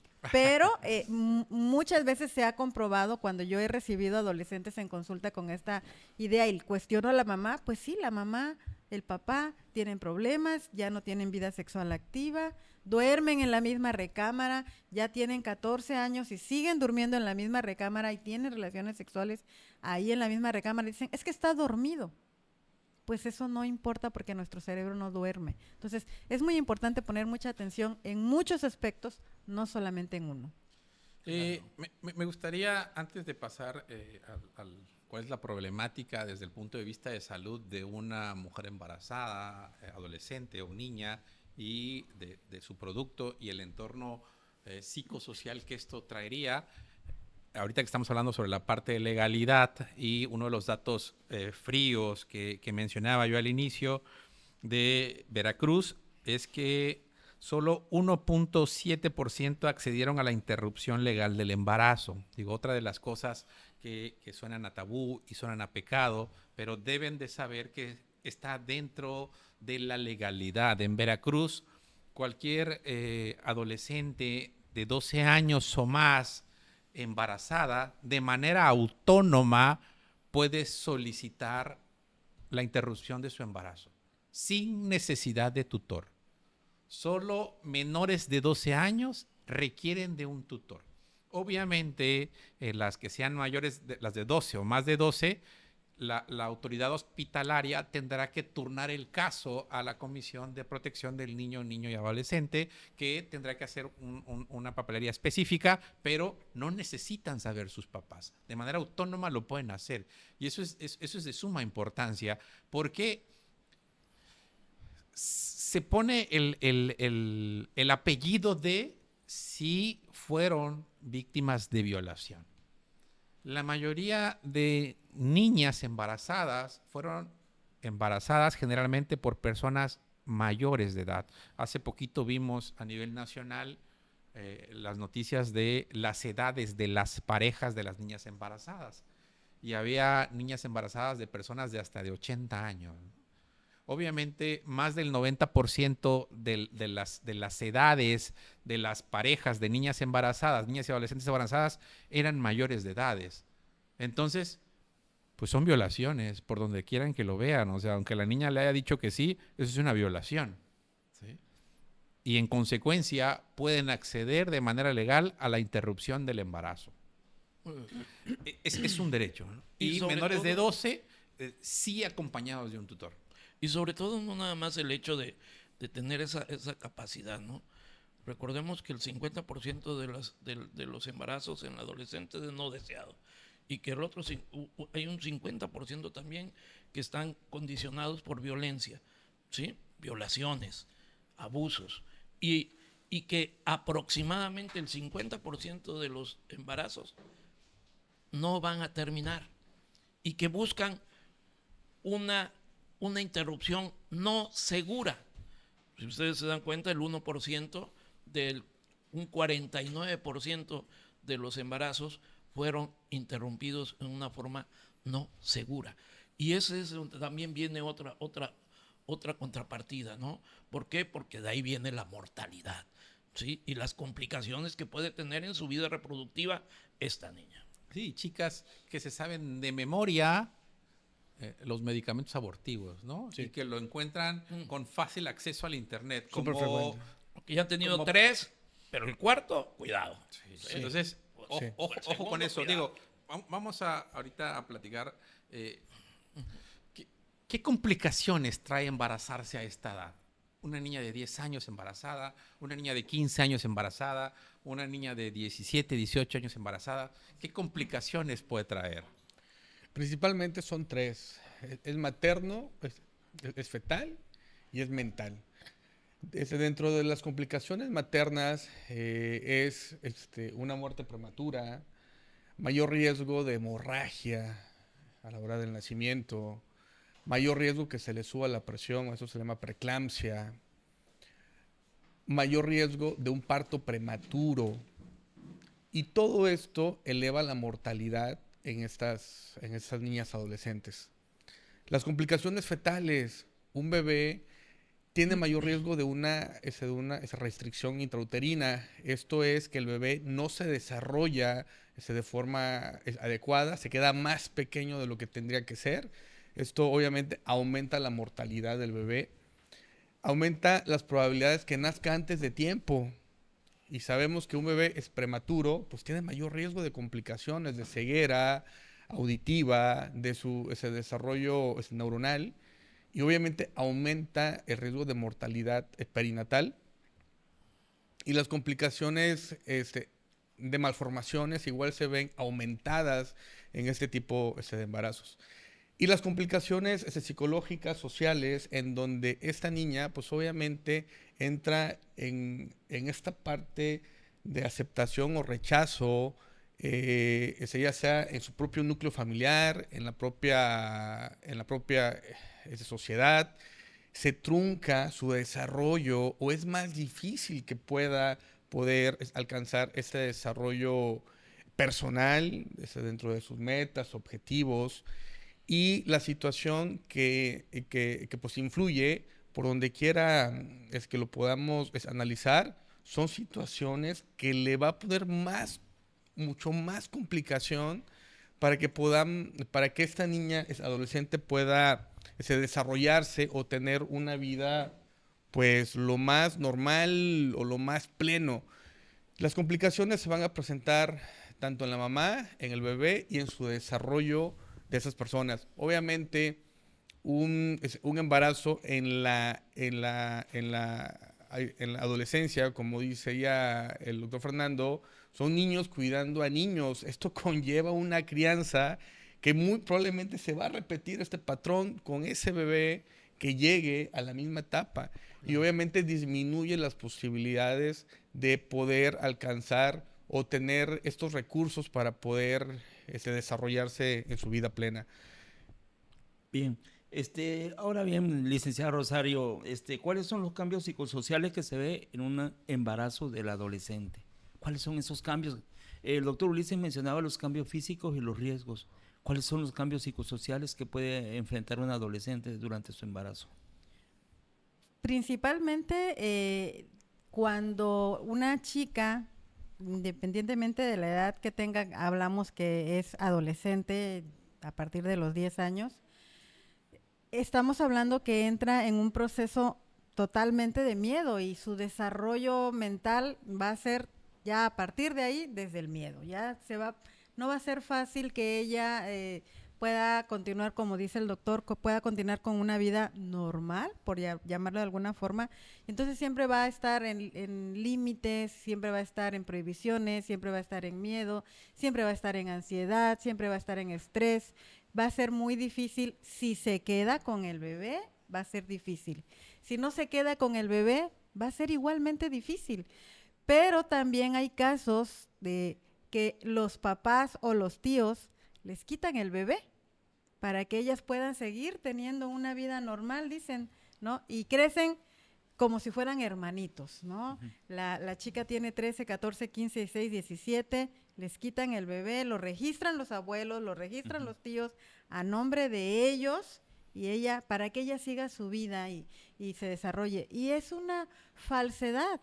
muchas veces se ha comprobado cuando yo he recibido adolescentes en consulta con esta idea y cuestiono a la mamá, pues sí, la mamá, el papá tienen problemas, ya no tienen vida sexual activa, duermen en la misma recámara, ya tienen 14 años y siguen durmiendo en la misma recámara y tienen relaciones sexuales ahí en la misma recámara. Dicen, es que está dormido. Pues eso no importa porque nuestro cerebro no duerme. Entonces, es muy importante poner mucha atención en muchos aspectos, no solamente en uno. Me gustaría, antes de pasar cuál es la problemática desde el punto de vista de salud de una mujer embarazada, adolescente o niña, y de su producto y el entorno psicosocial que esto traería. Ahorita que estamos hablando sobre la parte de legalidad y uno de los datos fríos que mencionaba yo al inicio de Veracruz es que solo 1.7% accedieron a la interrupción legal del embarazo. Digo, otra de las cosas que suenan a tabú y suenan a pecado, pero deben de saber que está dentro de la legalidad. En Veracruz, cualquier adolescente de 12 años o más embarazada, de manera autónoma, puede solicitar la interrupción de su embarazo, sin necesidad de tutor. Solo menores de 12 años requieren de un tutor. Obviamente, las que sean mayores, las de 12 o más de 12, la autoridad hospitalaria tendrá que turnar el caso a la Comisión de Protección del Niño y Adolescente, que tendrá que hacer una papelería específica, pero no necesitan saber sus papás. De manera autónoma lo pueden hacer. Y eso es de suma importancia, porque se pone el apellido de si fueron víctimas de violación. La mayoría de niñas embarazadas fueron embarazadas generalmente por personas mayores de edad. Hace poquito vimos a nivel nacional las noticias de las edades de las parejas de las niñas embarazadas. Y había niñas embarazadas de personas de hasta de 80 años. obviamente más del 90% de las edades de las parejas de niñas embarazadas, niñas y adolescentes embarazadas, eran mayores de edades. Entonces, pues son violaciones, por donde quieran que lo vean. O sea, aunque la niña le haya dicho que sí, eso es una violación. ¿Sí? Y en consecuencia pueden acceder de manera legal a la interrupción del embarazo. Es un derecho, ¿no? Y menores de 12, sí acompañados de un tutor. Y sobre todo no nada más el hecho de tener esa capacidad, ¿no? Recordemos que el 50% de los embarazos en adolescentes es no deseado. Y que el otro, hay un 50% también que están condicionados por violencia, ¿sí? Violaciones, abusos. Y que aproximadamente el 50% de los embarazos no van a terminar. Y que buscan una interrupción no segura. Si ustedes se dan cuenta, el 1% un 49% de los embarazos fueron interrumpidos en una forma no segura. Y ese es donde también viene otra contrapartida, ¿no? ¿Por qué? Porque de ahí viene la mortalidad, ¿sí? Y las complicaciones que puede tener en su vida reproductiva esta niña. Sí, chicas que se saben de memoria los medicamentos abortivos, ¿no? Sí. Y que lo encuentran con fácil acceso al internet. Súper frecuente. Porque ya han tenido 3, pero el cuarto, cuidado. Sí. Entonces, ojo con eso. Cuidado. Digo, vamos ahorita a platicar ¿qué complicaciones trae embarazarse a esta edad? Una niña de 10 años embarazada, una niña de 15 años embarazada, una niña de 17, 18 años embarazada. ¿Qué complicaciones puede traer? Principalmente son 3. Es materno, es fetal y es mental. Dentro de las complicaciones maternas es una muerte prematura, mayor riesgo de hemorragia a la hora del nacimiento, mayor riesgo que se le suba la presión, eso se llama preeclampsia, mayor riesgo de un parto prematuro. Y todo esto eleva la mortalidad en estas niñas adolescentes. Las complicaciones fetales, un bebé tiene mayor riesgo de una restricción intrauterina. Esto es que el bebé no se desarrolla de forma adecuada, se queda más pequeño de lo que tendría que ser. Esto obviamente aumenta la mortalidad del bebé, aumenta las probabilidades que nazca antes de tiempo. Y sabemos que un bebé es prematuro, pues tiene mayor riesgo de complicaciones, de ceguera auditiva, de ese desarrollo neuronal. Y obviamente aumenta el riesgo de mortalidad perinatal. Y las complicaciones de malformaciones igual se ven aumentadas en este tipo de embarazos. Y las complicaciones psicológicas, sociales, en donde esta niña, pues obviamente entra en esta parte de aceptación o rechazo, ya sea en su propio núcleo familiar, en la propia sociedad, se trunca su desarrollo o es más difícil que poder alcanzar este desarrollo personal dentro de sus metas, objetivos. Y la situación que pues influye por donde quiera es que lo podamos analizar, son situaciones que le va a poner mucho más complicación para que esta niña adolescente pueda desarrollarse o tener una vida pues lo más normal o lo más pleno. Las complicaciones se van a presentar tanto en la mamá, en el bebé y en su desarrollo de esas personas. Obviamente, un embarazo en la adolescencia, como dice ya el doctor Fernando, son niños cuidando a niños. Esto conlleva una crianza que muy probablemente se va a repetir este patrón con ese bebé que llegue a la misma etapa. Y obviamente disminuye las posibilidades de poder alcanzar o tener estos recursos para poder desarrollarse en su vida plena. Bien, ahora bien, licenciada Rosario, ¿cuáles son los cambios psicosociales que se ve en un embarazo del adolescente? ¿Cuáles son esos cambios? El doctor Ulises mencionaba los cambios físicos y los riesgos. ¿Cuáles son los cambios psicosociales que puede enfrentar un adolescente durante su embarazo? Principalmente cuando una chica, independientemente de la edad que tenga, hablamos que es adolescente a partir de los 10 años, estamos hablando que entra en un proceso totalmente de miedo y su desarrollo mental va a ser ya a partir de ahí desde el miedo. No va a ser fácil que ella pueda continuar, como dice el doctor, pueda continuar con una vida normal, por llamarlo de alguna forma. Entonces siempre va a estar en límites, siempre va a estar en prohibiciones, siempre va a estar en miedo, siempre va a estar en ansiedad, siempre va a estar en estrés. Va a ser muy difícil. Si se queda con el bebé, va a ser difícil. Si no se queda con el bebé, va a ser igualmente difícil. Pero también hay casos de que los papás o los tíos les quitan el bebé para que ellas puedan seguir teniendo una vida normal, dicen, ¿no? Y crecen como si fueran hermanitos, ¿no? La chica tiene 13, 14, 15, 16, 17, les quitan el bebé, lo registran los abuelos, lo registran los tíos a nombre de ellos y ella, para que ella siga su vida y se desarrolle. Y es una falsedad,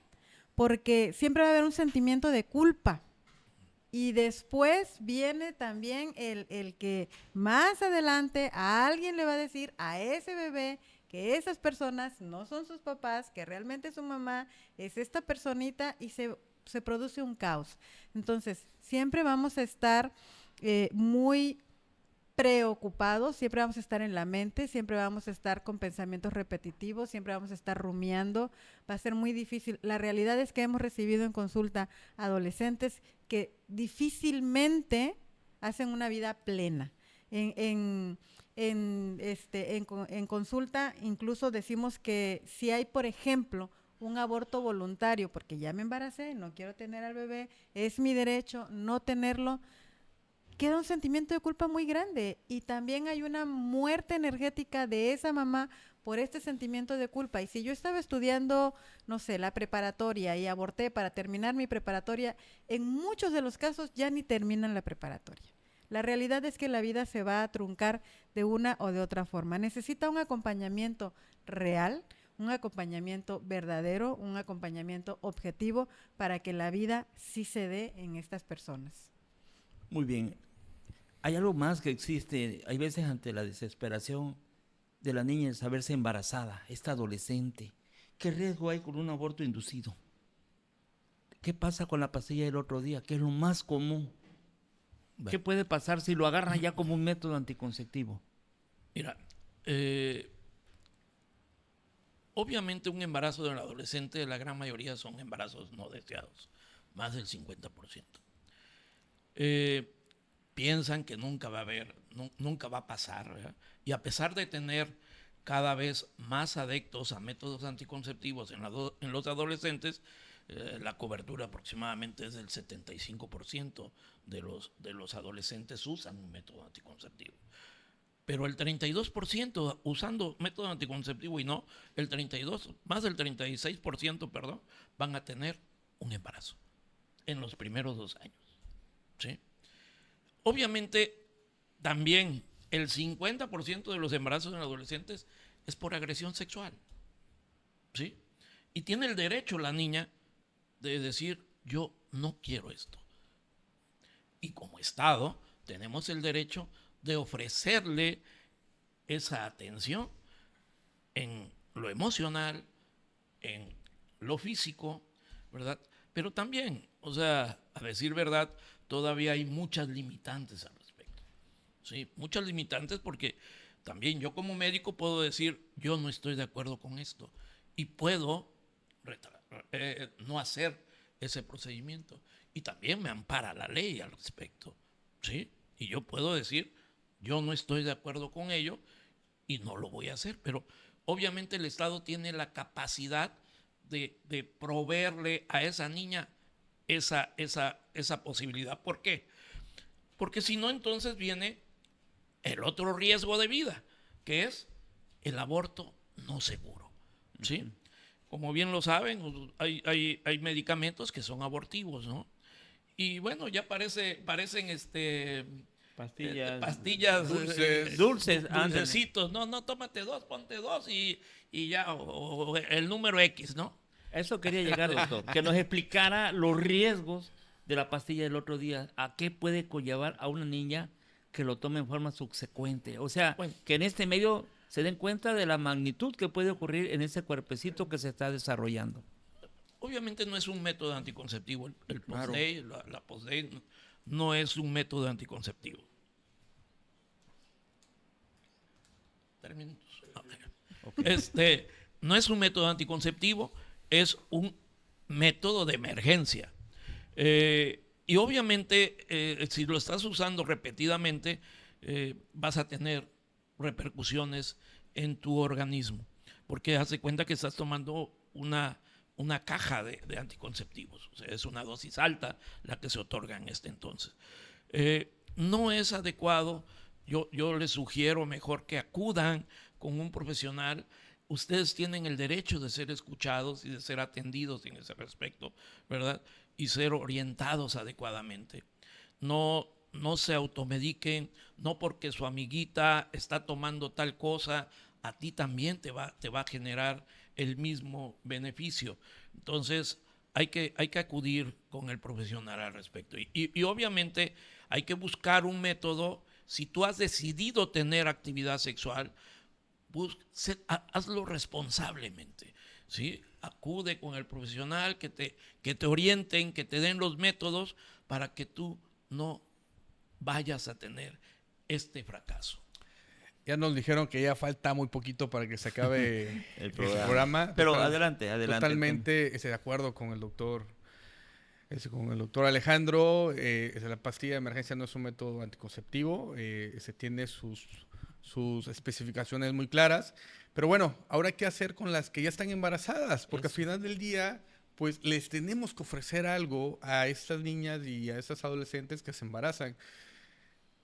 porque siempre va a haber un sentimiento de culpa. Y después viene también el que más adelante a alguien le va a decir a ese bebé que esas personas no son sus papás, que realmente su mamá es esta personita y se produce un caos. Entonces, siempre vamos a estar muy preocupados, siempre vamos a estar en la mente, siempre vamos a estar con pensamientos repetitivos, siempre vamos a estar rumiando, va a ser muy difícil. La realidad es que hemos recibido en consulta adolescentes que difícilmente hacen una vida plena. En consulta incluso decimos que si hay, por ejemplo, un aborto voluntario, porque ya me embaracé, no quiero tener al bebé, es mi derecho no tenerlo, queda un sentimiento de culpa muy grande y también hay una muerte energética de esa mamá por este sentimiento de culpa. Y si yo estaba estudiando, no sé, la preparatoria y aborté para terminar mi preparatoria, en muchos de los casos ya ni terminan la preparatoria. La realidad es que la vida se va a truncar de una o de otra forma. Necesita un acompañamiento real, un acompañamiento verdadero, un acompañamiento objetivo para que la vida sí se dé en estas personas. Muy bien. Hay algo más que existe, hay veces ante la desesperación de la niña el saberse embarazada, esta adolescente. ¿Qué riesgo hay con un aborto inducido? ¿Qué pasa con la pastilla del otro día? ¿Qué es lo más común? Bueno. ¿Qué puede pasar si lo agarran ya como un método anticonceptivo? Mira, obviamente un embarazo de un adolescente, la gran mayoría son embarazos no deseados, más del 50%. Piensan que nunca va a haber, nunca va a pasar, ¿verdad? Y a pesar de tener cada vez más adeptos a métodos anticonceptivos en los adolescentes, la cobertura aproximadamente es del 75% de los adolescentes usan un método anticonceptivo. Pero el 32% usando método anticonceptivo y no, más del 36%, perdón, van a tener un embarazo en los primeros 2 años. ¿Sí? Obviamente, también el 50% de los embarazos en adolescentes es por agresión sexual. ¿Sí? Y tiene el derecho la niña de decir, yo no quiero esto. Y como Estado, tenemos el derecho de ofrecerle esa atención en lo emocional, en lo físico, ¿verdad? Pero también, o sea, a decir verdad, todavía hay muchas limitantes al respecto. ¿Sí? Muchas limitantes porque también yo como médico puedo decir, yo no estoy de acuerdo con esto y puedo no hacer ese procedimiento. Y también me ampara la ley al respecto. ¿Sí? Y yo puedo decir, yo no estoy de acuerdo con ello y no lo voy a hacer. Pero obviamente el Estado tiene la capacidad de proveerle a esa niña esa posibilidad. ¿Por qué? Porque si no, entonces viene el otro riesgo de vida, que es el aborto no seguro. ¿Sí? Uh-huh. Como bien lo saben, hay medicamentos que son abortivos, ¿no? Y bueno, ya parecen Pastillas. dulces, Dulces, ándale. dulcecitos. No, tómate 2, ponte 2 y ya, o el número X, ¿no? A eso quería llegar, doctor. Que nos explicara los riesgos de la pastilla del otro día. ¿A qué puede conllevar a una niña que lo tome en forma subsecuente? O sea, Bueno. que en este medio se den cuenta de la magnitud que puede ocurrir en ese cuerpecito que se está desarrollando. Obviamente no es un método anticonceptivo. El Claro. post-day, la post-day no es un método anticonceptivo. Termino. No es un método anticonceptivo, es un método de emergencia. Y obviamente, si lo estás usando repetidamente, vas a tener repercusiones en tu organismo, porque haz de cuenta que estás tomando una caja de anticonceptivos. O sea, es una dosis alta la que se otorga en este entonces. No es adecuado. Yo les sugiero mejor que acudan con un profesional. Ustedes tienen el derecho de ser escuchados y de ser atendidos en ese respecto, ¿verdad? Y ser orientados adecuadamente. No se automediquen, no porque su amiguita está tomando tal cosa, a ti también te va a generar el mismo beneficio. Entonces, hay que acudir con el profesional al respecto. Y obviamente hay que buscar un método. Si tú has decidido tener actividad sexual, hazlo responsablemente, ¿sí? Acude con el profesional, que te orienten, que te den los métodos para que tú no vayas a tener este fracaso. Ya nos dijeron que ya falta muy poquito para que se acabe El el programa. Pero adelante. Totalmente estoy de acuerdo con el doctor. Con el doctor Alejandro, la pastilla de emergencia no es un método anticonceptivo, se tiene sus especificaciones muy claras, pero bueno, ahora qué hacer con las que ya están embarazadas, porque al final del día, pues les tenemos que ofrecer algo a estas niñas y a estas adolescentes que se embarazan.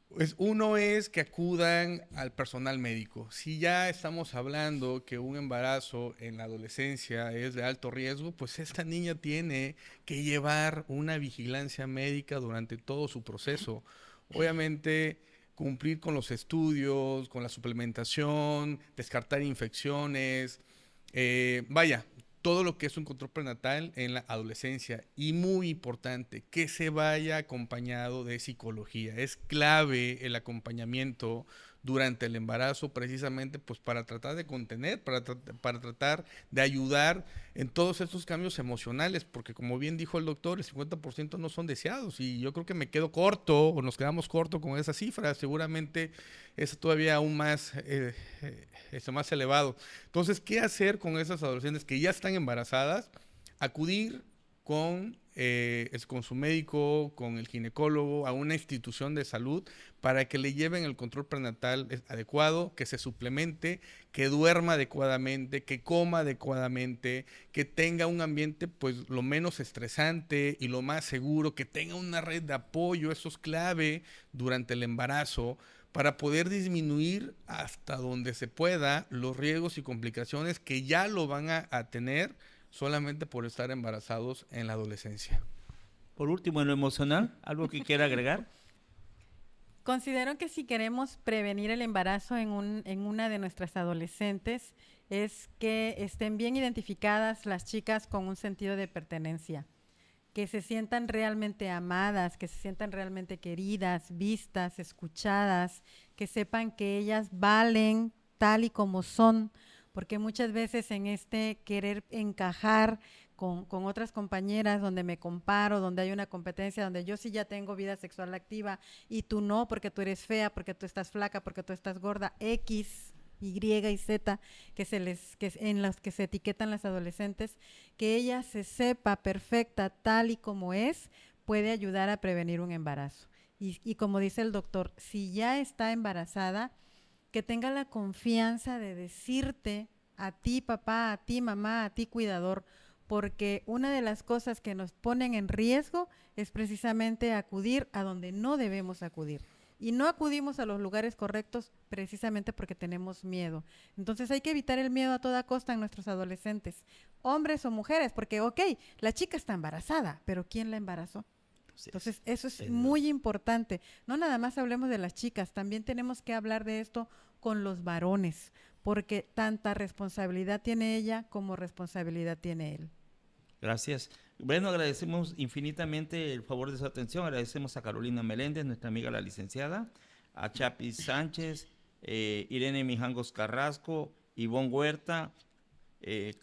Pues uno es que acudan al personal médico. Si ya estamos hablando que un embarazo en la adolescencia es de alto riesgo, pues esta niña tiene que llevar una vigilancia médica durante todo su proceso. Obviamente, cumplir con los estudios, con la suplementación, descartar infecciones, todo lo que es un control prenatal en la adolescencia. Y muy importante, que se vaya acompañado de psicología. Es clave el acompañamiento durante el embarazo, precisamente pues para tratar de contener, para tratar de ayudar en todos estos cambios emocionales, porque como bien dijo el doctor, el 50% no son deseados, y yo creo que me quedo corto, o nos quedamos corto con esa cifra. Seguramente es todavía aún más, más elevado. Entonces, ¿qué hacer con esas adolescentes que ya están embarazadas? Acudir con su médico, con el ginecólogo, a una institución de salud para que le lleven el control prenatal adecuado, que se suplemente, que duerma adecuadamente, que coma adecuadamente, que tenga un ambiente pues lo menos estresante y lo más seguro, que tenga una red de apoyo. Eso es clave durante el embarazo, para poder disminuir hasta donde se pueda los riesgos y complicaciones que ya lo van a tener solamente por estar embarazados en la adolescencia. Por último, en lo emocional, ¿algo que quiera agregar? Considero que si queremos prevenir el embarazo en una de nuestras adolescentes, es que estén bien identificadas las chicas con un sentido de pertenencia, que se sientan realmente amadas, que se sientan realmente queridas, vistas, escuchadas, que sepan que ellas valen tal y como son, porque muchas veces en este querer encajar con otras compañeras, donde me comparo, donde hay una competencia, donde yo sí ya tengo vida sexual activa y tú no, porque tú eres fea, porque tú estás flaca, porque tú estás gorda, X, Y y Z, en las que se etiquetan las adolescentes, que ella se sepa perfecta tal y como es, puede ayudar a prevenir un embarazo. Y como dice el doctor, si ya está embarazada, que tenga la confianza de decirte a ti papá, a ti mamá, a ti cuidador, porque una de las cosas que nos ponen en riesgo es precisamente acudir a donde no debemos acudir. Y no acudimos a los lugares correctos precisamente porque tenemos miedo. Entonces hay que evitar el miedo a toda costa en nuestros adolescentes, hombres o mujeres, porque ok, la chica está embarazada, pero ¿quién la embarazó? Sí, Entonces, eso es es muy importante. No nada más hablemos de las chicas, también tenemos que hablar de esto con los varones, porque tanta responsabilidad tiene ella como responsabilidad tiene él. Gracias. Bueno, agradecemos infinitamente el favor de su atención. Agradecemos a Carolina Meléndez, nuestra amiga la licenciada, a Chapis Sánchez, Irene Mijangos Carrasco, Ivonne Huerta,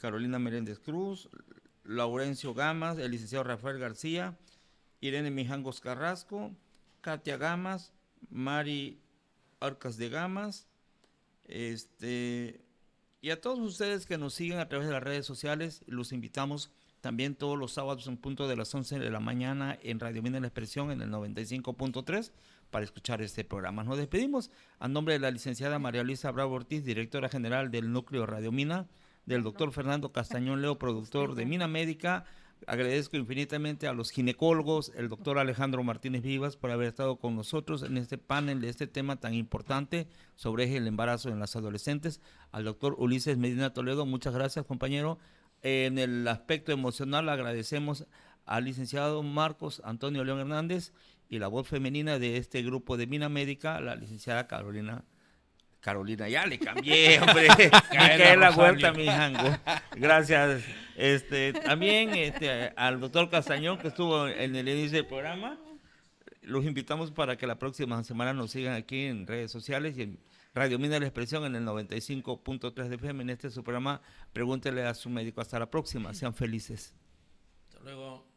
Carolina Meléndez Cruz, Laurencio Gamas, el licenciado Rafael García, Irene Mijangos Carrasco, Katia Gamas, Mari Arcas de Gamas, y a todos ustedes que nos siguen a través de las redes sociales, los invitamos también todos los sábados en punto de las 11 de la mañana en Radio Mina La Expresión en el 95.3 para escuchar este programa. Nos despedimos a nombre de la licenciada María Luisa Bravo Ortiz, directora general del Núcleo Radio Mina, del doctor Fernando Castañón Leo, productor de Mina Médica. Agradezco infinitamente a los ginecólogos, el doctor Alejandro Martínez Vivas, por haber estado con nosotros en este panel de este tema tan importante sobre el embarazo en las adolescentes. Al doctor Ulises Medina Toledo, muchas gracias, compañero. En el aspecto emocional agradecemos al licenciado Marcos Antonio León Hernández y la voz femenina de este grupo de Mina Médica, la licenciada Carolina, ya le cambié, hombre. Micaela Huerta Mijango. Gracias. También al doctor Castañón, que estuvo en el inicio del programa. Los invitamos para que la próxima semana nos sigan aquí en redes sociales y en Radio Mina La Expresión en el 95.3 de FM. En su programa, pregúntele a su médico. Hasta la próxima. Sean felices. Hasta luego.